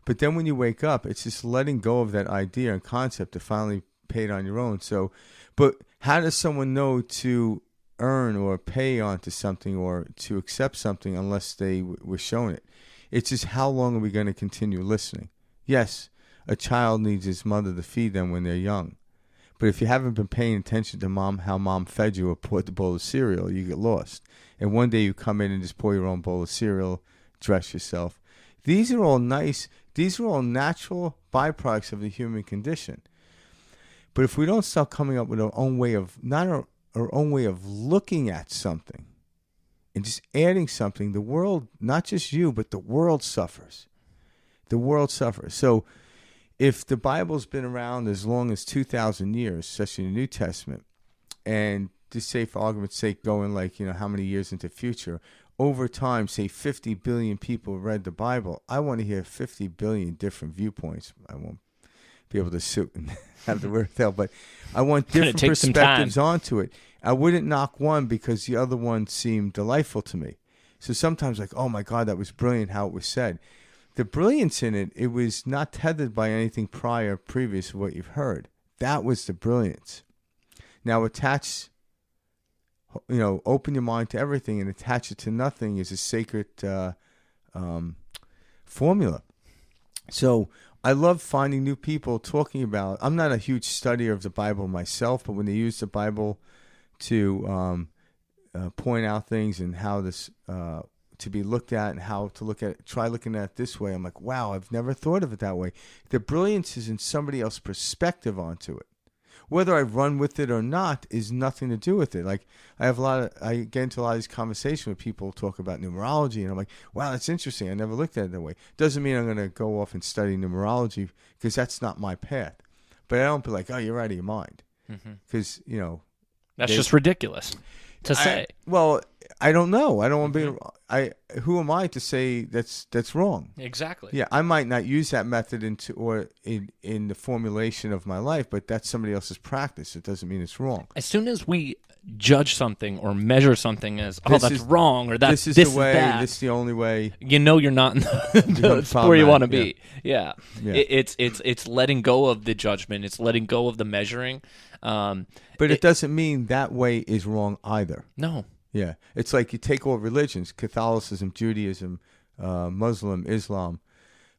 But then when you wake up, it's just letting go of that idea and concept to finally pay it on your own. So, but how does someone know to earn or pay onto something or to accept something unless they were shown it? It's just how long are we going to continue listening? Yes, a child needs his mother to feed them when they're young. But if you haven't been paying attention to how mom fed you or poured the bowl of cereal, you get lost. And one day you come in and just pour your own bowl of cereal, dress yourself. These are all nice. These are all natural byproducts of the human condition. But if we don't start coming up with our own way of, not our own way of looking at something and just adding something, the world, not just you, but the world suffers. The world suffers. So if the Bible's been around as long as 2,000 years, especially in the New Testament, and just say for argument's sake, going like, how many years into the future, over time, say 50 billion people read the Bible, I want to hear 50 billion different viewpoints. I won't be able to suit and have the word tell, but I want different perspectives onto it. I wouldn't knock one because the other one seemed delightful to me. So sometimes like, oh my God, that was brilliant how it was said. The brilliance in it, it was not tethered by anything previous to what you've heard. That was the brilliance. Now attach, open your mind to everything and attach it to nothing is a sacred formula. So I love finding new people talking about. I'm not a huge studier of the Bible myself, but when they use the Bible to point out things and how this to be looked at and how to look at it, try looking at it this way, I'm like, wow, I've never thought of it that way. The brilliance is in somebody else's perspective onto it. Whether I run with it or not is nothing to do with it. Like I get into a lot of these conversations with people who talk about numerology, and I'm like, wow, that's interesting. I never looked at it that way. Doesn't mean I'm going to go off and study numerology because that's not my path. But I don't be like, oh, you're out of your mind, because that's just ridiculous to say. Well, I don't know. I don't want to be. Who am I to say that's wrong? Exactly. Yeah, I might not use that method in the formulation of my life, but that's somebody else's practice. It doesn't mean it's wrong. As soon as we judge something or measure something as, that's wrong, or this is the way, this is the only way, you're not in the where you want to be. Yeah. It's letting go of the judgment. It's letting go of the measuring. But it doesn't mean that way is wrong either. No. Yeah, it's like you take all religions, Catholicism, Judaism, Muslim, Islam.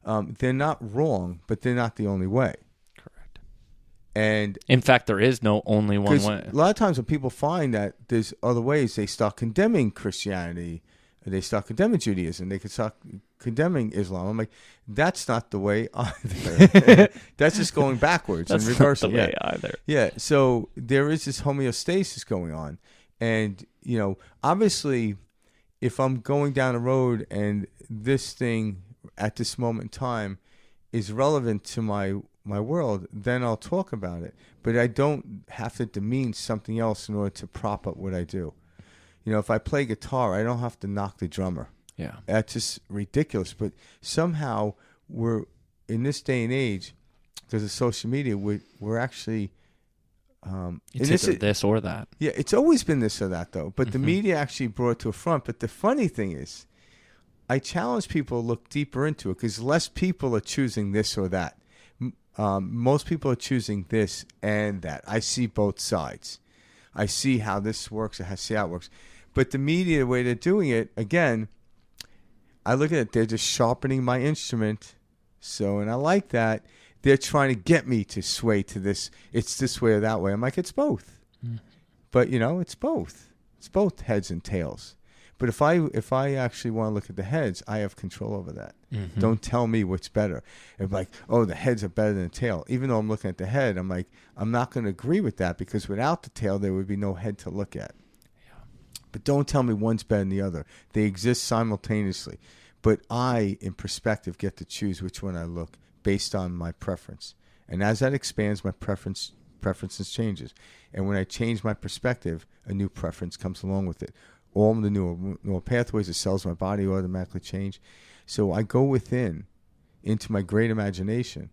They're not wrong, but they're not the only way. Correct. And in fact, there is no only one way. A lot of times when people find that there's other ways, they start condemning Christianity, they start condemning Judaism, they can start condemning Islam. I'm like, that's not the way either. That's just going backwards and reversing. That's not the way either. Yeah, so there is this homeostasis going on. And, obviously, if I'm going down a road and this thing at this moment in time is relevant to my world, then I'll talk about it. But I don't have to demean something else in order to prop up what I do. If I play guitar, I don't have to knock the drummer. Yeah. That's just ridiculous. But somehow we're, in this day and age, because of social media, we're actually... it's either this or that. Yeah, it's always been this or that, though. But the media actually brought it to a front. But the funny thing is, I challenge people to look deeper into it because less people are choosing this or that. Most people are choosing this and that. I see both sides. I see how this works. I see how it works. But the media, the way they're doing it, again, I look at it, they're just sharpening my instrument. And I like that. They're trying to get me to sway to this. It's this way or that way. I'm like, it's both. But, it's both. It's both heads and tails. But if I actually want to look at the heads, I have control over that. Don't tell me what's better. If like, oh, the heads are better than the tail. Even though I'm looking at the head, I'm like, I'm not going to agree with that because without the tail, there would be no head to look at. Yeah. But don't tell me one's better than the other. They exist simultaneously. But I, in perspective, get to choose which one I look based on my preference. And as that expands, my preferences changes. And when I change my perspective, a new preference comes along with it. All the neural pathways, the cells in my body automatically change. So I go within, into my great imagination.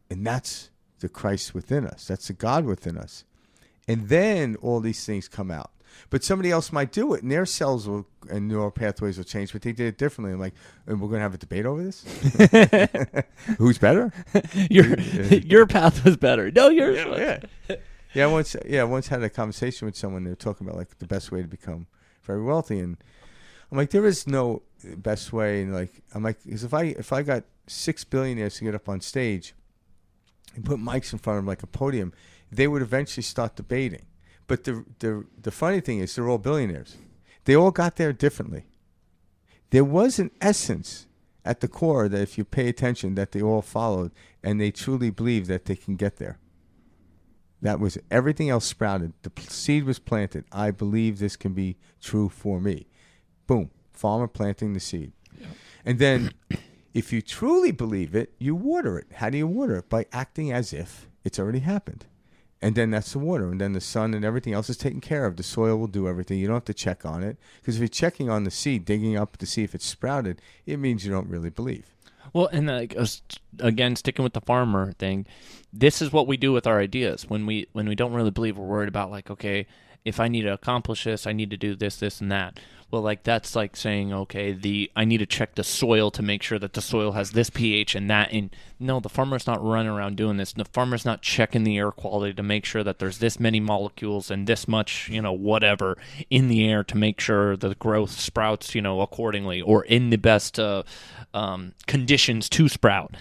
And that's the Christ within us. That's the God within us. And then all these things come out. But somebody else might do it, and their cells and neural pathways will change, but they did it differently. I'm like, and we're going to have a debate over this? Who's better? Your path was better. No, yours was. Yeah, I once had a conversation with someone. They were talking about like the best way to become very wealthy, and I'm like, there is no best way. And like, I'm like, because if I got 6 billionaires to get up on stage and put mics in front of them like a podium, they would eventually start debating. But the funny thing is, they're all billionaires. They all got there differently. There was an essence at the core that if you pay attention, that they all followed, and they truly believed that they can get there. That was everything else sprouted. The seed was planted. I believe this can be true for me. Boom. Farmer planting the seed. Yeah. And then if you truly believe it, you water it. How do you water it? By acting as if it's already happened. And then that's the water. And then the sun and everything else is taken care of. The soil will do everything. You don't have to check on it. Because if you're checking on the seed, digging up to see if it's sprouted, it means you don't really believe. Well, and again, sticking with the farmer thing, this is what we do with our ideas. When we don't really believe, we're worried about like, okay, if I need to accomplish this, I need to do this, this, and that. well, like that's like saying, okay, I need to check the soil to make sure that the soil has this pH and that. And no, the farmer's not running around doing this. The farmer's not checking the air quality to make sure that there's this many molecules and this much, whatever in the air to make sure the growth sprouts, accordingly, or in the best conditions to sprout.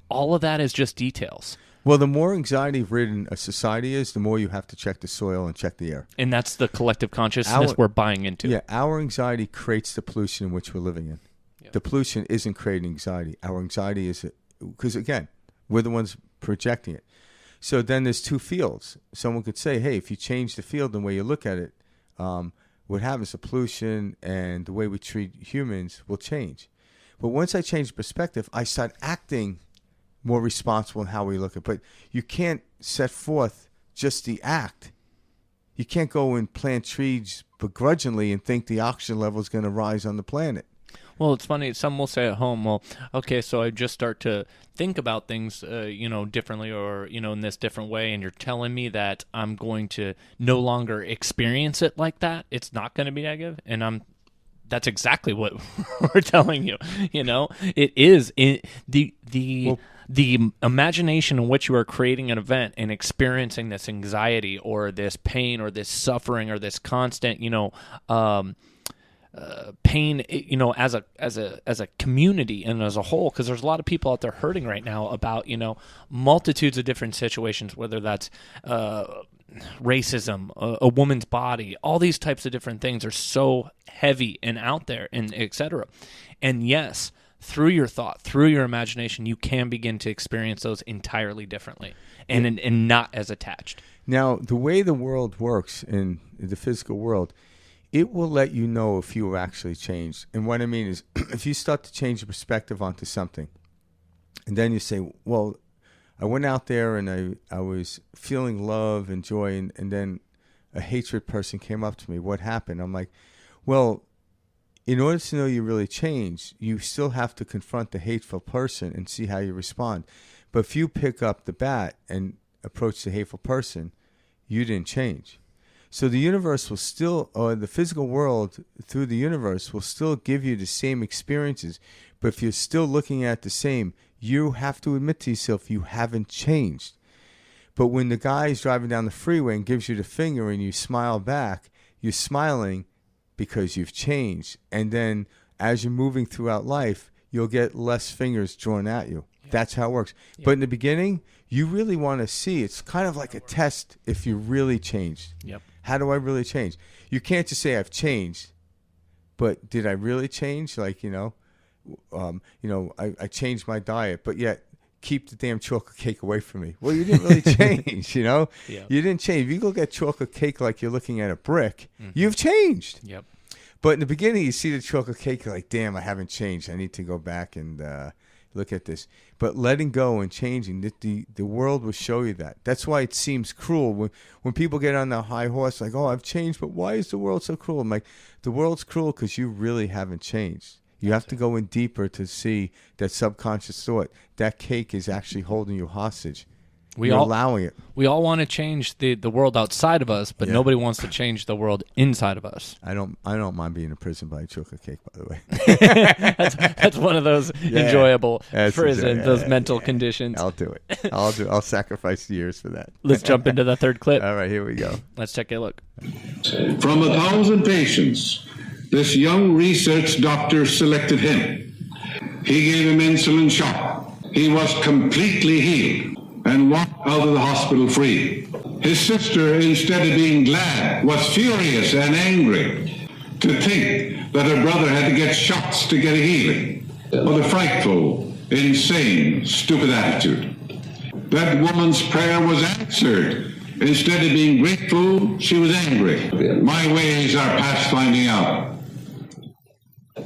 All of that is just details. Well, the more anxiety-ridden a society is, the more you have to check the soil and check the air. And that's the collective consciousness we're buying into. Yeah, our anxiety creates the pollution in which we're living in. Yep. The pollution isn't creating anxiety. Our anxiety is, because again, we're the ones projecting it. So then there's two fields. Someone could say, hey, if you change the field and the way you look at it, what happens, the pollution and the way we treat humans will change. But once I change perspective, I start acting more responsible in how we look at it. But you can't set forth just the act. You can't go and plant trees begrudgingly and think the oxygen level is going to rise on the planet. Well, it's funny. Some will say at home, well, okay, so I just start to think about things, differently or, in this different way, and you're telling me that I'm going to no longer experience it like that. It's not going to be negative, and that's exactly what we're telling you. It is the imagination in which you are creating an event and experiencing this anxiety or this pain or this suffering or this constant, pain, as a community and as a whole, because there's a lot of people out there hurting right now about, multitudes of different situations, whether that's racism, a woman's body, all these types of different things are so heavy and out there and et cetera. And yes, through your thought, through your imagination, you can begin to experience those entirely differently and not as attached. Now, the way the world works in the physical world, it will let you know if you have actually changed. And what I mean is, if you start to change your perspective onto something, and then you say, well, I went out there and I was feeling love and joy, and then a hatred person came up to me. What happened? I'm like, well, in order to know you really changed, you still have to confront the hateful person and see how you respond. But if you pick up the bat and approach the hateful person, you didn't change. So the universe will still, or the physical world through the universe will still give you the same experiences. But if you're still looking at the same, you have to admit to yourself you haven't changed. But when the guy is driving down the freeway and gives you the finger and you smile back, you're smiling because you've changed. And then as you're moving throughout life, you'll get less fingers drawn at you. Yeah. That's how it works. Yeah. But in the beginning, you really want to see. It's kind of like a test if you really changed. Yep. How do I really change? You can't just say I've changed, but did I really change? Like, I changed my diet, but yet keep the damn chocolate cake away from me. Well, you didn't really change, Yeah. You didn't change. If you look at chocolate cake like you're looking at a brick, you've changed. Yep. But in the beginning, you see the chocolate cake, you're like, damn, I haven't changed. I need to go back and look at this. But letting go and changing, the world will show you that. That's why it seems cruel. When people get on their high horse, like, oh, I've changed, but why is the world so cruel? I'm like, the world's cruel because you really haven't changed. You have to go in deeper to see that subconscious thought. That cake is actually holding you hostage. You're allowing it. We all want to change the world outside of us, but nobody wants to change the world inside of us. I don't mind being in prison by a chocolate cake, by the way. that's one of those enjoyable prison, those mental conditions. I'll do it. I'll sacrifice years for that. Let's jump into the third clip. All right, here we go. Let's take a look. From 1,000 patients, this young research doctor selected him. He gave him insulin shock. He was completely healed and walked out of the hospital free. His sister, instead of being glad, was furious and angry to think that her brother had to get shots to get a healing. What a frightful, insane, stupid attitude. That woman's prayer was answered. Instead of being grateful, she was angry. My ways are past finding out.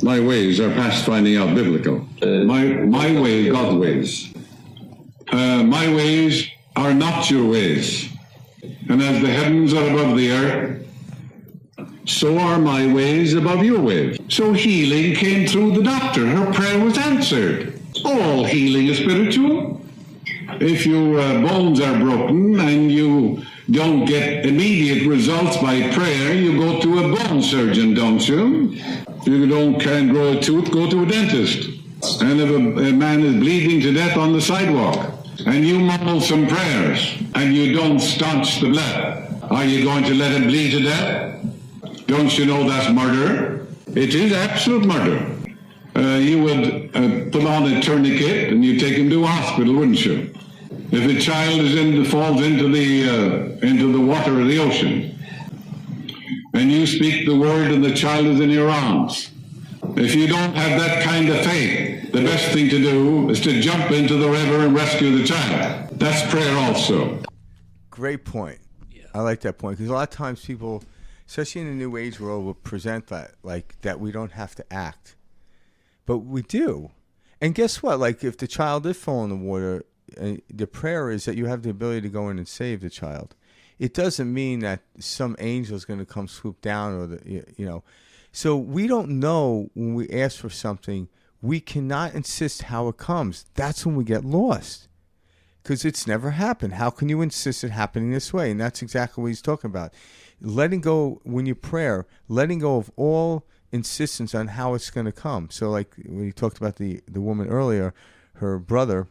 My ways are past finding out biblical. My way, God's ways. My ways are not your ways. And as the heavens are above the earth, so are my ways above your ways. So healing came through the doctor. Her prayer was answered. All healing is spiritual. if your bones are broken and you don't get immediate results by prayer, you go to a bone surgeon, don't you? If you can't grow a tooth, go to a dentist. And if a man is bleeding to death on the sidewalk, and you mumble some prayers, and you don't staunch the blood, are you going to let him bleed to death? Don't you know that's murder? It is absolute murder. You would put on a tourniquet and you take him to a hospital, wouldn't you? If a child falls into the water or the ocean, and you speak the word and the child is in your arms, if you don't have that kind of faith, the best thing to do is to jump into the river and rescue the child. That's prayer also. Great point. Yeah. I like that point, because a lot of times people, especially in the New Age world, will present that like that we don't have to act. But we do. And guess what? Like, if the child did fall in the water, the prayer is that you have the ability to go in and save the child. It doesn't mean that some angel is going to come swoop down, or So we don't know when we ask for something. We cannot insist how it comes. That's when we get lost, because it's never happened. How can you insist it happening this way? And that's exactly what he's talking about. Letting go, when you pray, letting go of all insistence on how it's going to come. So like when you talked about the woman earlier, her brother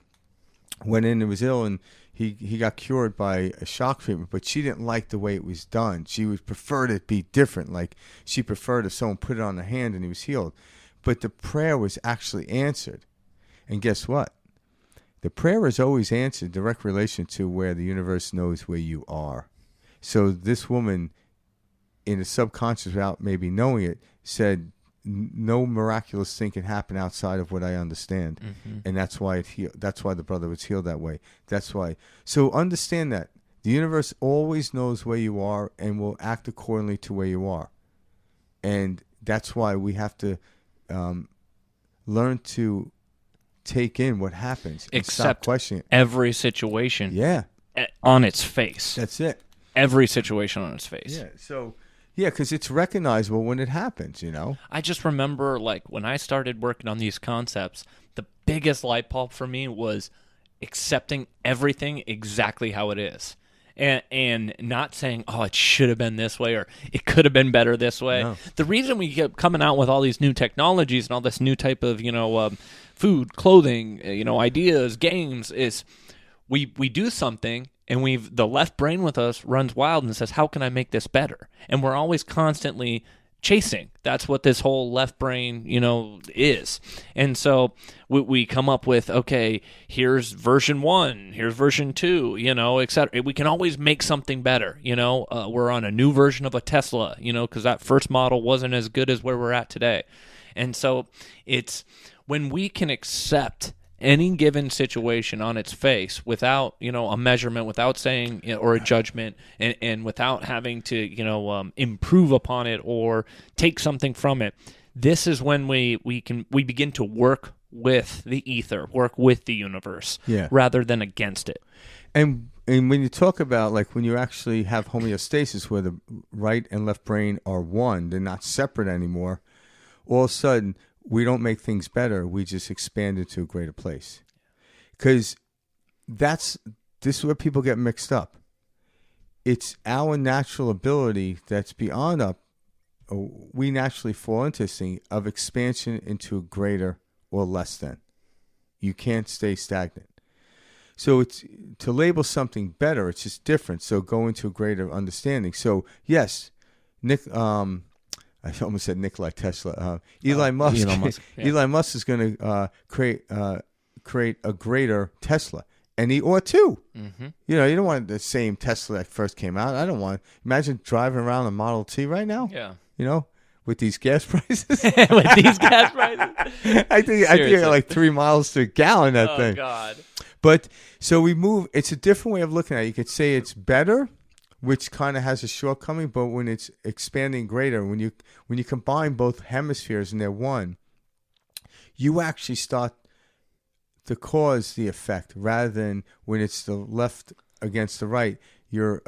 went in and was ill, and he got cured by a shock treatment, but she didn't like the way it was done. She would prefer it be different. Like, she preferred if someone put it on the hand and he was healed. But the prayer was actually answered. And guess what? The prayer is always answered, direct relation to where the universe knows where you are. So this woman, in a subconscious, without maybe knowing it, said, no miraculous thing can happen outside of what I understand. Mm-hmm. And that's why it healed. That's why the brother was healed that way. That's why. So understand that the universe always knows where you are and will act accordingly to where you are. And that's why we have to learn to take in what happens. And stop questioning every situation. Yeah. On its face. That's it. Every situation on its face. Yeah. So, yeah, because it's recognizable when it happens, I just remember, like, when I started working on these concepts, the biggest light bulb for me was accepting everything exactly how it is. And not saying, oh, it should have been this way, or it could have been better this way. No. The reason we kept coming out with all these new technologies and all this new type of, food, clothing, ideas, games, is we do something, and the left brain with us runs wild and says, how can I make this better? And we're always constantly chasing. That's what this whole left brain, is. And so we come up with, okay, here's version 1, here's version 2, et cetera. We can always make something better. We're on a new version of a Tesla, because that first model wasn't as good as where we're at today. And so it's when we can accept any given situation on its face without, a measurement, without saying, or a judgment, and without having to, improve upon it or take something from it. This is when we begin to work with the ether, work with the universe, rather than against it. And when you talk about, like, when you actually have homeostasis, where the right and left brain are one, they're not separate anymore, all of a sudden, we don't make things better. We just expand it to a greater place. Because this is where people get mixed up. It's our natural ability that's beyond up. We naturally fall into this thing of expansion into a greater or less than. You can't stay stagnant. So it's to label something better, it's just different. So go into a greater understanding. So yes, I almost said Nikola Tesla. Elon Musk. Elon Musk is going to create a greater Tesla, and he ought to. Mm-hmm. You don't want the same Tesla that first came out. I don't want. Imagine driving around a Model T right now. Yeah. With these gas prices. With these gas prices. I think like 3 miles to a gallon. That thing. Oh God. But so we move. It's a different way of looking at it. You could say it's better, which kind of has a shortcoming, but when it's expanding greater, when you combine both hemispheres and they're one, you actually start to cause the effect, rather than when it's the left against the right, you're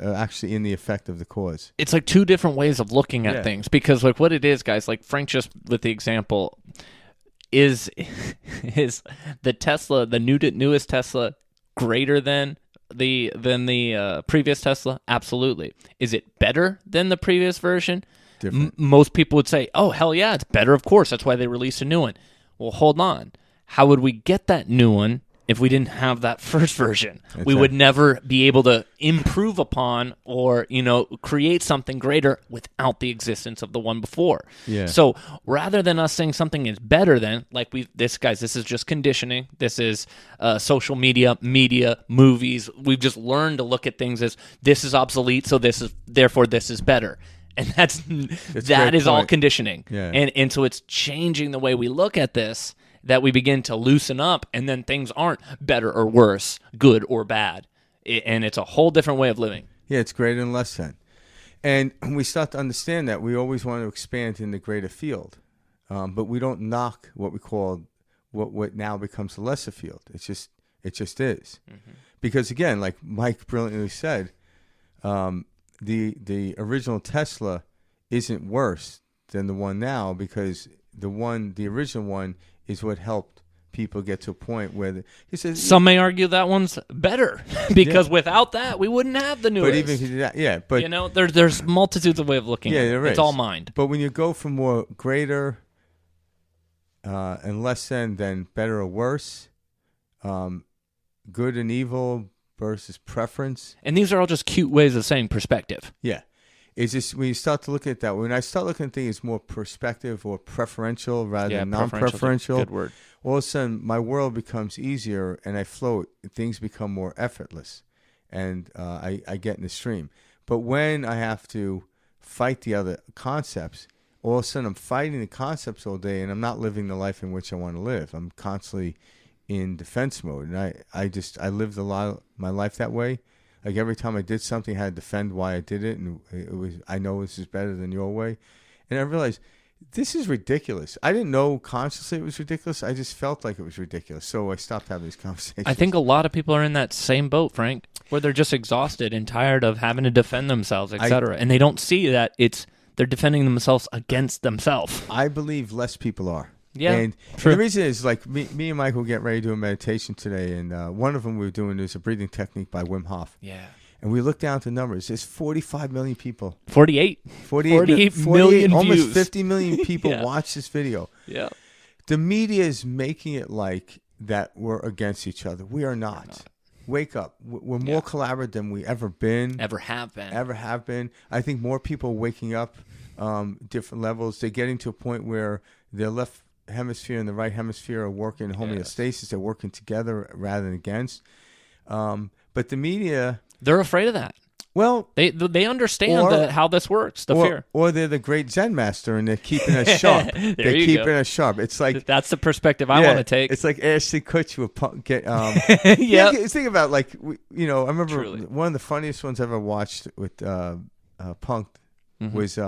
actually in the effect of the cause. It's like two different ways of looking at things, because like what it is, guys, like Frank just with the example, is the Tesla, the newest Tesla, greater than the previous Tesla? Absolutely. Is it better than the previous version? Most people would say, oh, hell yeah, it's better, of course. That's why they released a new one. Well, hold on. How would we get that new one if we didn't have that first version? We would never be able to improve upon or, create something greater without the existence of the one before. Yeah. So rather than us saying something is better than, like this is just conditioning. This is social media, movies. We've just learned to look at things as this is obsolete, so this is better. And that is all conditioning. Yeah. And so it's changing the way we look at this, that we begin to loosen up, and then things aren't better or worse, good or bad. And it's a whole different way of living. Yeah, it's greater and less than. And we start to understand that we always want to expand in the greater field. But we don't knock what we call what now becomes the lesser field. It just is. Mm-hmm. Because again, like Mike brilliantly said, the original Tesla isn't worse than the one now, because the original one is what helped people get to a point where he says some may argue that one's better because without that we wouldn't have the newest. But even if you do that, but there's multitudes of ways of looking at it. There is. It's all mind. But when you go from more greater and less than better or worse, good and evil versus preference, and these are all just cute ways of saying perspective. Yeah. It's just when you start to look at that, when I start looking at things more perspective or preferential rather than non-preferential, good word. All of a sudden my world becomes easier and I float. Things become more effortless, and I get in the stream. But when I have to fight the other concepts, all of a sudden I'm fighting the concepts all day, and I'm not living the life in which I want to live. I'm constantly in defense mode, and I lived a lot of my life that way. Like every time I did something, I had to defend why I did it, and I know this is better than your way. And I realized this is ridiculous. I didn't know consciously it was ridiculous. I just felt like it was ridiculous. So I stopped having these conversations. I think a lot of people are in that same boat, Frank, where they're just exhausted and tired of having to defend themselves, etc. And they don't see that they're defending themselves against themselves. I believe less people are. Yeah, and the reason is, like, me and Mike will get ready to do a meditation today, and one of them we were doing is a breathing technique by Wim Hof. Yeah. And we look down at the numbers. There's 45 million people. 48 million almost views. 50 million people watch this video. Yeah. The media is making it like that we're against each other. We are not. Wake up. We're more collaborative than we ever been. Ever have been. I think more people are waking up, different levels. They're getting to a point where their left hemisphere and the right hemisphere are working in homeostasis. They're working together rather than against. But the media, they're afraid of that. Well, they understand how this works. Fear, or they're the great Zen master and they're keeping us sharp. They're keeping us sharp. It's like that's the perspective I want to take. It's like Ashley Kutcher would get. Think about, like, I remember one of the funniest ones I ever watched with Punk was.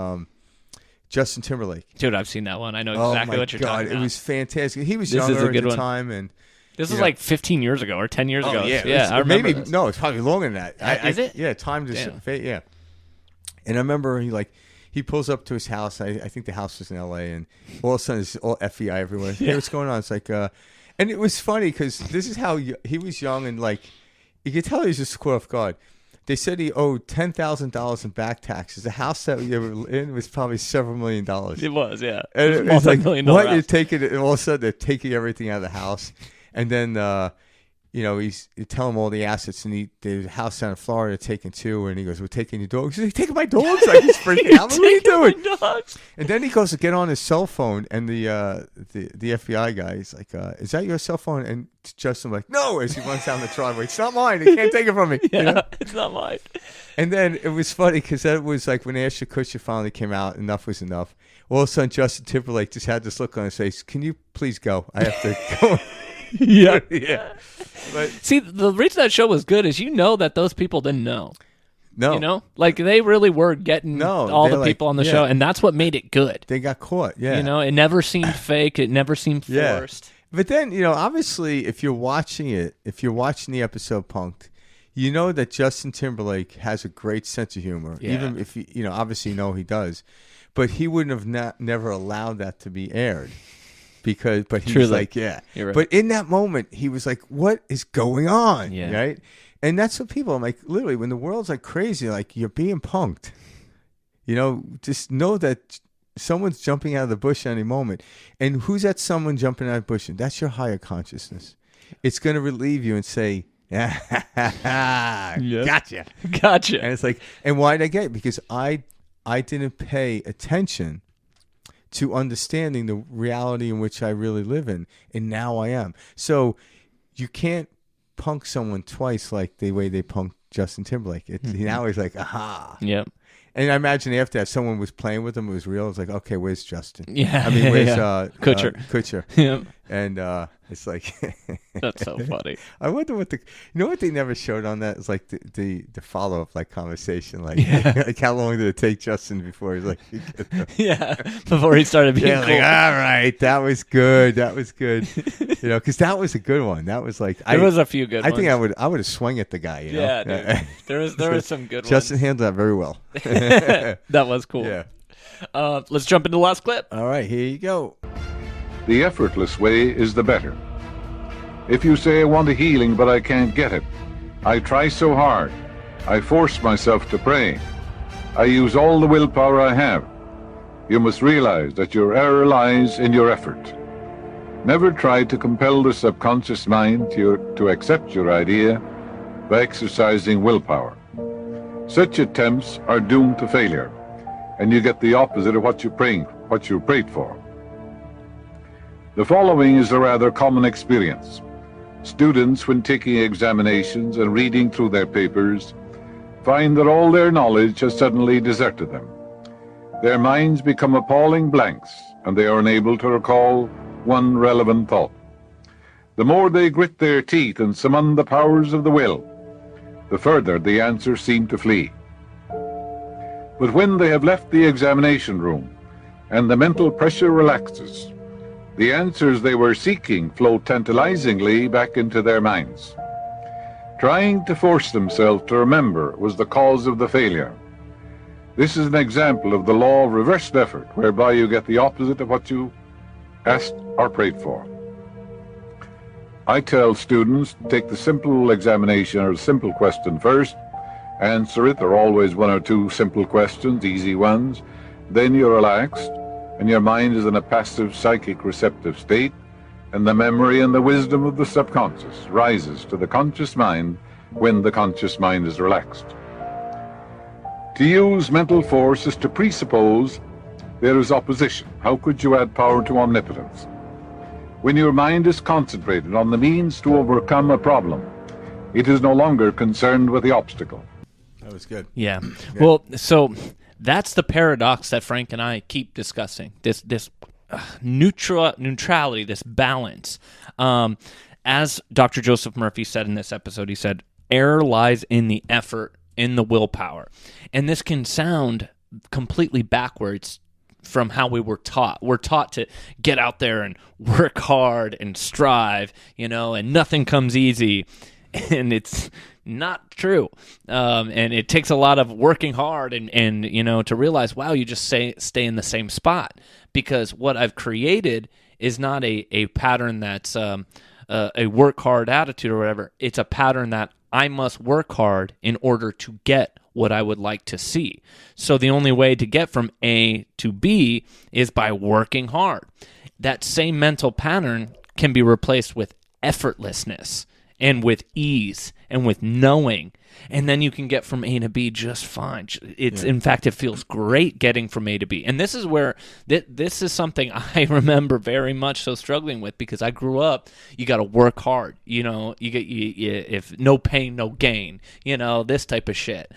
Justin Timberlake. Dude, I've seen that one. I know exactly what you're talking about. It was fantastic. He was younger at the time. And this was like 15 years ago or 10 years ago. Yeah, I remember maybe, no, it's probably longer than that. Is it? Yeah, time to yeah. And I remember he pulls up to his house. I think the house was in L.A. and all of a sudden it's all FBI everywhere. Hey, what's going on? It's like, and it was funny because this is how he was young, and like you could tell he was just caught off guard. They said he owed $10,000 in back taxes. The house that we were in was probably several $1 million. It was, yeah. And it's like, what? You're taking it, and all of a sudden they're taking everything out of the house. And then, you tell him all the assets, and the house down in Florida taken too. And he goes, "We're taking your dogs." He's like, "Taking my dogs?" Like, he's freaking out. What are you doing? And then he goes to get on his cell phone, and the FBI guy, he's like, "Is that your cell phone?" And Justin's like, "No," as he runs down the driveway. "It's not mine. They can't take it from me." It's not mine. And then it was funny because that was like when Ashton Kutcher finally came out, enough was enough. All of a sudden, Justin Timberlake just had this look on his face. "Can you please go? I have to go." Yeah. But see, the reason that show was good is that those people didn't know. No. Like they really were getting all the people on the show, and that's what made it good. They got caught, it never seemed fake. It never seemed forced. But then, obviously, if you're watching the episode Punked, you know that Justin Timberlake has a great sense of humor. Yeah. Even if, obviously he does. But he wouldn't have never allowed that to be aired. but he Truly. was like, yeah. You're right. But in that moment, he was like, what is going on? Yeah. Right? And that's what people, I'm like, literally, when the world's like crazy, like, you're being punked. You know, just know that someone's jumping out of the bush any moment. And who's that someone jumping out of the bush? That's your higher consciousness. It's going to relieve you and say, gotcha. Gotcha. And it's like, and why did I get it? Because I didn't pay attention to understanding the reality in which I really live in. And now I am. So you can't punk someone twice like the way they punked Justin Timberlake. Now he's like, aha. Yep. And I imagine after that, someone was playing with him. It was real. It's like, okay, where's Justin? Yeah. I mean, where's Kutcher? Kutcher. Yep. And it's like, That's so funny. I wonder what what they never showed on that is like the follow up like conversation, like like how long did it take Justin before he's like, Yeah, before he started being cool. like, all right, that was good, you know, because that was a good one. That was like, There was a few good ones. I think I would have swung at the guy. You know? Yeah, dude. There was some good Justin handled that very well. ones. That was cool. Yeah. Let's jump into the last clip. All right, here you go. The effortless way is the better. If you say, I want a healing, but I can't get it. I try so hard. I force myself to pray. I use all the willpower I have. You must realize that your error lies in your effort. Never try to compel the subconscious mind to accept your idea by exercising willpower. Such attempts are doomed to failure, and you get the opposite of what you prayed for. The following is a rather common experience. Students, when taking examinations and reading through their papers, find that all their knowledge has suddenly deserted them. Their minds become appalling blanks, and they are unable to recall one relevant thought. The more they grit their teeth and summon the powers of the will, the further the answers seem to flee. But when they have left the examination room and the mental pressure relaxes, the answers they were seeking flow tantalizingly back into their minds. Trying to force themselves to remember was the cause of the failure. This is an example of the law of reversed effort, whereby you get the opposite of what you asked or prayed for. I tell students to take the simple examination or simple question first, answer it. There are always one or two simple questions, easy ones. Then you're relaxed, and your mind is in a passive psychic receptive state, and the memory and the wisdom of the subconscious rises to the conscious mind when the conscious mind is relaxed. To use mental force is to presuppose there is opposition. How could you add power to omnipotence? When your mind is concentrated on the means to overcome a problem, it is no longer concerned with the obstacle. That was good. Yeah. Well, so that's the paradox that Frank and I keep discussing. This neutrality, this balance. As Dr. Joseph Murphy said in this episode, he said, error lies in the effort, in the willpower. And this can sound completely backwards from how we were taught. We're taught to get out there and work hard and strive, and nothing comes easy. And it's not true. And it takes a lot of working hard and to realize, wow, you just stay in the same spot. Because what I've created is not a pattern that's a work hard attitude or whatever. It's a pattern that I must work hard in order to get what I would like to see. So the only way to get from A to B is by working hard. That same mental pattern can be replaced with effortlessness and with ease and with knowing, and then you can get from A to B just fine. In fact, it feels great getting from A to B. And this is where this is something I remember very much so struggling with, because I grew up, you got to work hard. If no pain, no gain. This type of shit.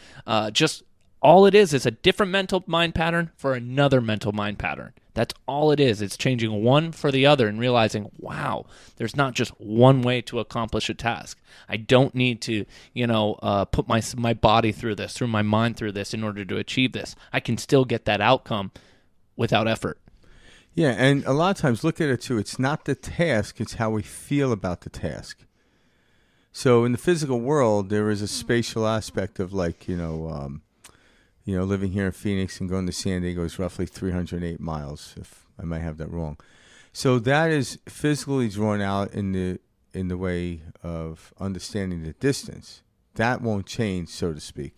Just all it is a different mental mind pattern for another mental mind pattern. That's all it is. It's changing one for the other and realizing, wow, there's not just one way to accomplish a task. I don't need to, put my body through this, through my mind through this in order to achieve this. I can still get that outcome without effort. Yeah, and a lot of times, look at it too. It's not the task, it's how we feel about the task. So in the physical world, there is a spatial aspect of living here in Phoenix and going to San Diego is roughly 308 miles, if I might have that wrong. So that is physically drawn out in the way of understanding the distance. That won't change, so to speak.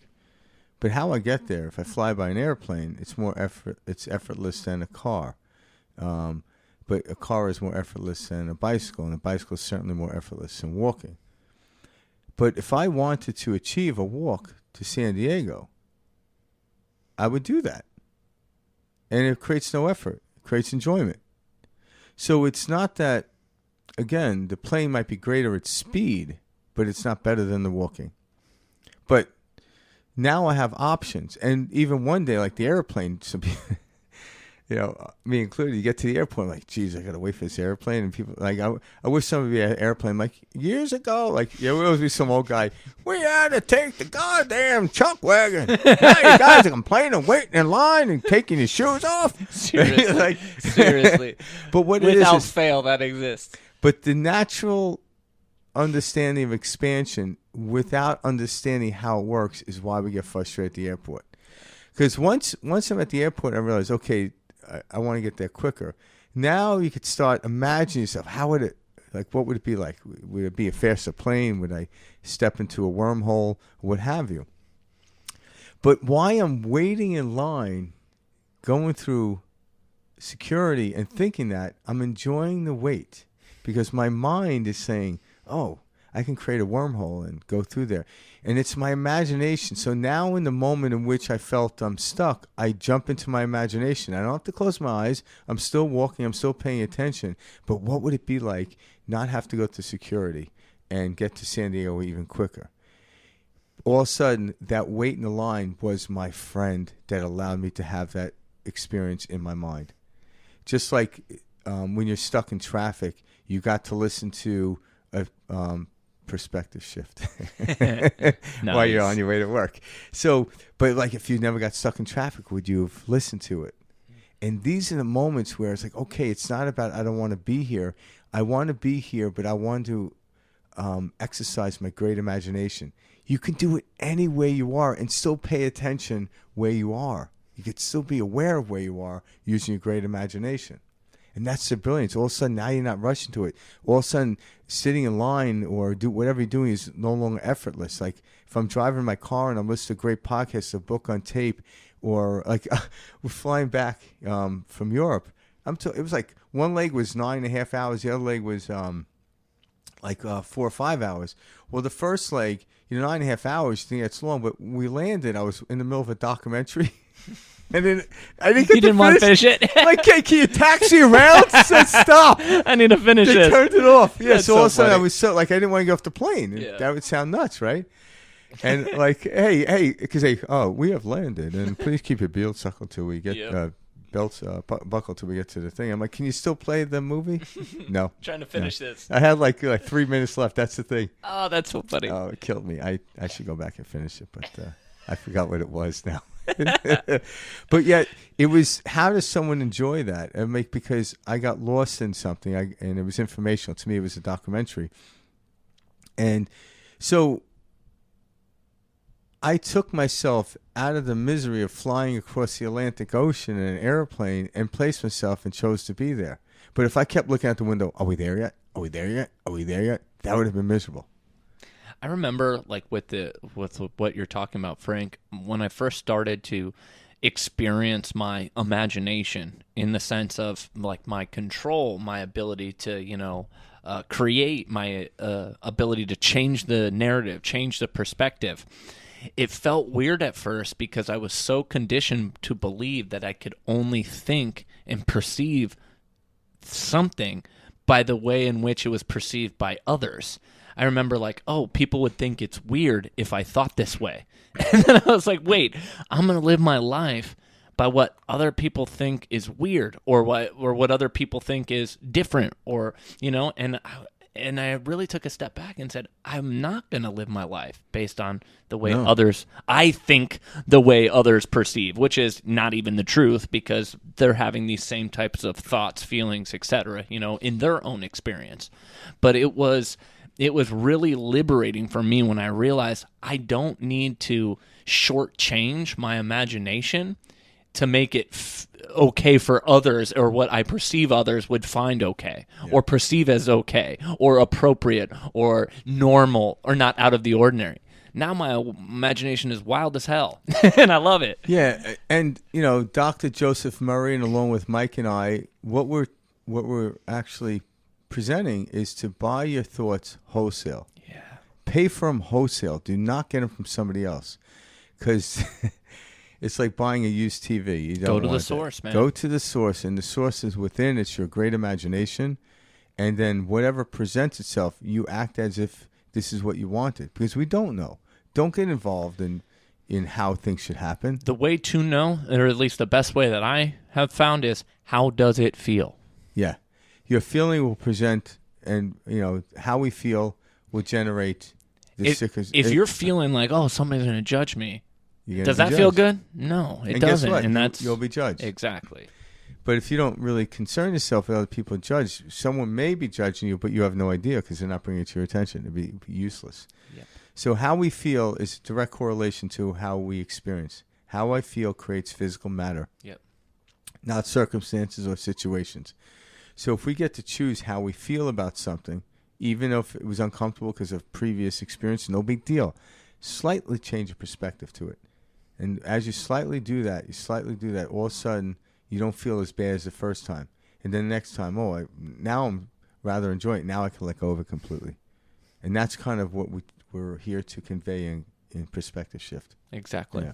But how I get there, if I fly by an airplane, it's effortless than a car. But a car is more effortless than a bicycle, and a bicycle is certainly more effortless than walking. But if I wanted to achieve a walk to San Diego, I would do that. And it creates no effort. It creates enjoyment. So it's not that, again, the plane might be greater at speed, but it's not better than the walking. But now I have options. And even one day, like the airplane, me included, you get to the airport, like, geez, I got to wait for this airplane. And people, like, I wish somebody would be at an airplane, like, years ago, like, there would always be some old guy, we had to take the goddamn chuck wagon. Now you guys are complaining, waiting in line and taking your shoes off. Seriously. Seriously. But what Without it is fail, that exists. But the natural understanding of expansion without understanding how it works is why we get frustrated at the airport. Because once I'm at the airport, I realize, okay, I want to get there quicker. Now you could start imagining yourself. How would it, like, what would it be like? Would it be a faster plane? Would I step into a wormhole? What have you? But why I'm waiting in line, going through security and thinking that, I'm enjoying the wait because my mind is saying, oh, I can create a wormhole and go through there. And it's my imagination. So now in the moment in which I felt I'm stuck, I jump into my imagination. I don't have to close my eyes. I'm still walking. I'm still paying attention. But what would it be like not have to go to security and get to San Diego even quicker? All of a sudden, that wait in the line was my friend that allowed me to have that experience in my mind. Just like when you're stuck in traffic, you got to listen to a perspective shift while you're on your way to work. So, but like if you never got stuck in traffic, would you have listened to it? And these are the moments where it's like, okay, it's not about I don't want to be here. I want to be here, but I want to exercise my great imagination. You can do it any way you are and still pay attention where you are. You could still be aware of where you are using your great imagination. And that's the brilliance. All of a sudden, now you're not rushing to it. All of a sudden, sitting in line or do whatever you're doing is no longer effortless. Like if I'm driving my car and I'm listening to great podcasts, a book on tape, or like we're flying back from Europe. It was like one leg was 9.5 hours. The other leg was 4 or 5 hours. Well, the first leg, 9.5 hours, you think that's long. But when we landed, I was in the middle of a documentary. And then I didn't get you didn't want to finish it. Like, hey, can you taxi around? Said stop. I need to finish They turned it off. Yeah, That's so all of a sudden funny. I was so like I didn't want to get off the plane. Yeah. That would sound nuts, right? And like, hey, because we have landed, and please keep your belts buckled till we get buckled till we get to the thing. I'm like, can you still play the movie? No. Trying to finish this. I had like 3 minutes left. That's the thing. Oh, that's so funny. Oh, it killed me. I should go back and finish it, but I forgot what it was now. But yet, it was, how does someone enjoy that? Because I got lost in something, and it was informational. To me, it was a documentary. And so I took myself out of the misery of flying across the Atlantic Ocean in an airplane and placed myself and chose to be there. But if I kept looking out the window, are we there yet? Are we there yet? Are we there yet? That would have been miserable. I remember, like, with what you're talking about, Frank, when I first started to experience my imagination in the sense of, like, my control, my ability to, create, my ability to change the narrative, change the perspective. It felt weird at first because I was so conditioned to believe that I could only think and perceive something by the way in which it was perceived by others. I remember like, oh, people would think it's weird if I thought this way. And then I was like, wait, I'm going to live my life by what other people think is weird or what other people think is different or, and I really took a step back and said, I'm not going to live my life based on the way I think the way others perceive, which is not even the truth because they're having these same types of thoughts, feelings, etc., in their own experience. But it was really liberating for me when I realized I don't need to shortchange my imagination to make it okay for others, or what I perceive others would find okay, or perceive as okay, or appropriate, or normal, or not out of the ordinary. Now my imagination is wild as hell, and I love it. Yeah, and Dr. Joseph Murray, and along with Mike and I, what we're actually presenting is to buy your thoughts wholesale. Yeah. Pay for them wholesale. Do not get them from somebody else, because it's like buying a used TV. You don't go to want the source, man. Go to the source, and the source is within. It's your great imagination, and then whatever presents itself, you act as if this is what you wanted, because we don't know. Don't get involved in how things should happen. The way to know, or at least the best way that I have found, is how does it feel? Yeah. Your feeling will present, and how we feel will generate the sickness. If you're feeling like, oh, somebody's going to judge me, does that judged. feel good? No, it doesn't. Guess what? And you'll be judged. Exactly. But if you don't really concern yourself with other people judge, someone may be judging you, but you have no idea because they're not bringing it to your attention. It'd be useless. Yep. So how we feel is a direct correlation to how we experience. How I feel creates physical matter. Yep. Not circumstances or situations. So if we get to choose how we feel about something, even if it was uncomfortable because of previous experience, no big deal. Slightly change your perspective to it. And as you slightly do that, all of a sudden you don't feel as bad as the first time. And then the next time, now I'm rather enjoying it. Now I can let go of it completely. And that's kind of what we're here to convey in perspective shift. Exactly. Yeah.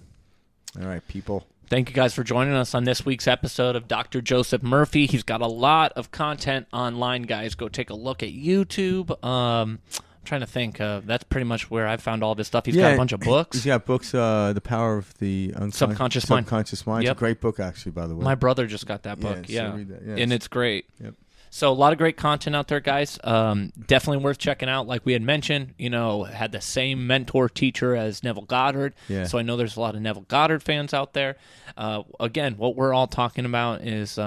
All right, people. Thank you guys for joining us on this week's episode of Dr. Joseph Murphy. He's got a lot of content online, guys. Go take a look at YouTube. I'm trying to think. That's pretty much where I found all this stuff. He's got a bunch of books. He's got books, The Power of the Subconscious Mind. Subconscious Mind. Yep. It's a great book, actually, by the way. My brother just got that book. So read that. And it's great. Yep. So a lot of great content out there, guys. Definitely worth checking out. Like we had mentioned, had the same mentor teacher as Neville Goddard. Yeah. So I know there's a lot of Neville Goddard fans out there. Again, what we're all talking about is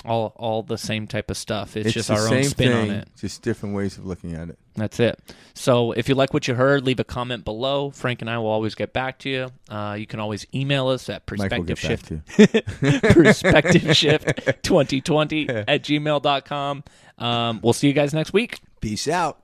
all the same type of stuff. It's just our own spin on it. Just different ways of looking at it. That's it. So if you like what you heard, leave a comment below. Frank and I will always get back to you. You can always email us at perspectiveshift2020 at gmail.com. We'll see you guys next week. Peace out.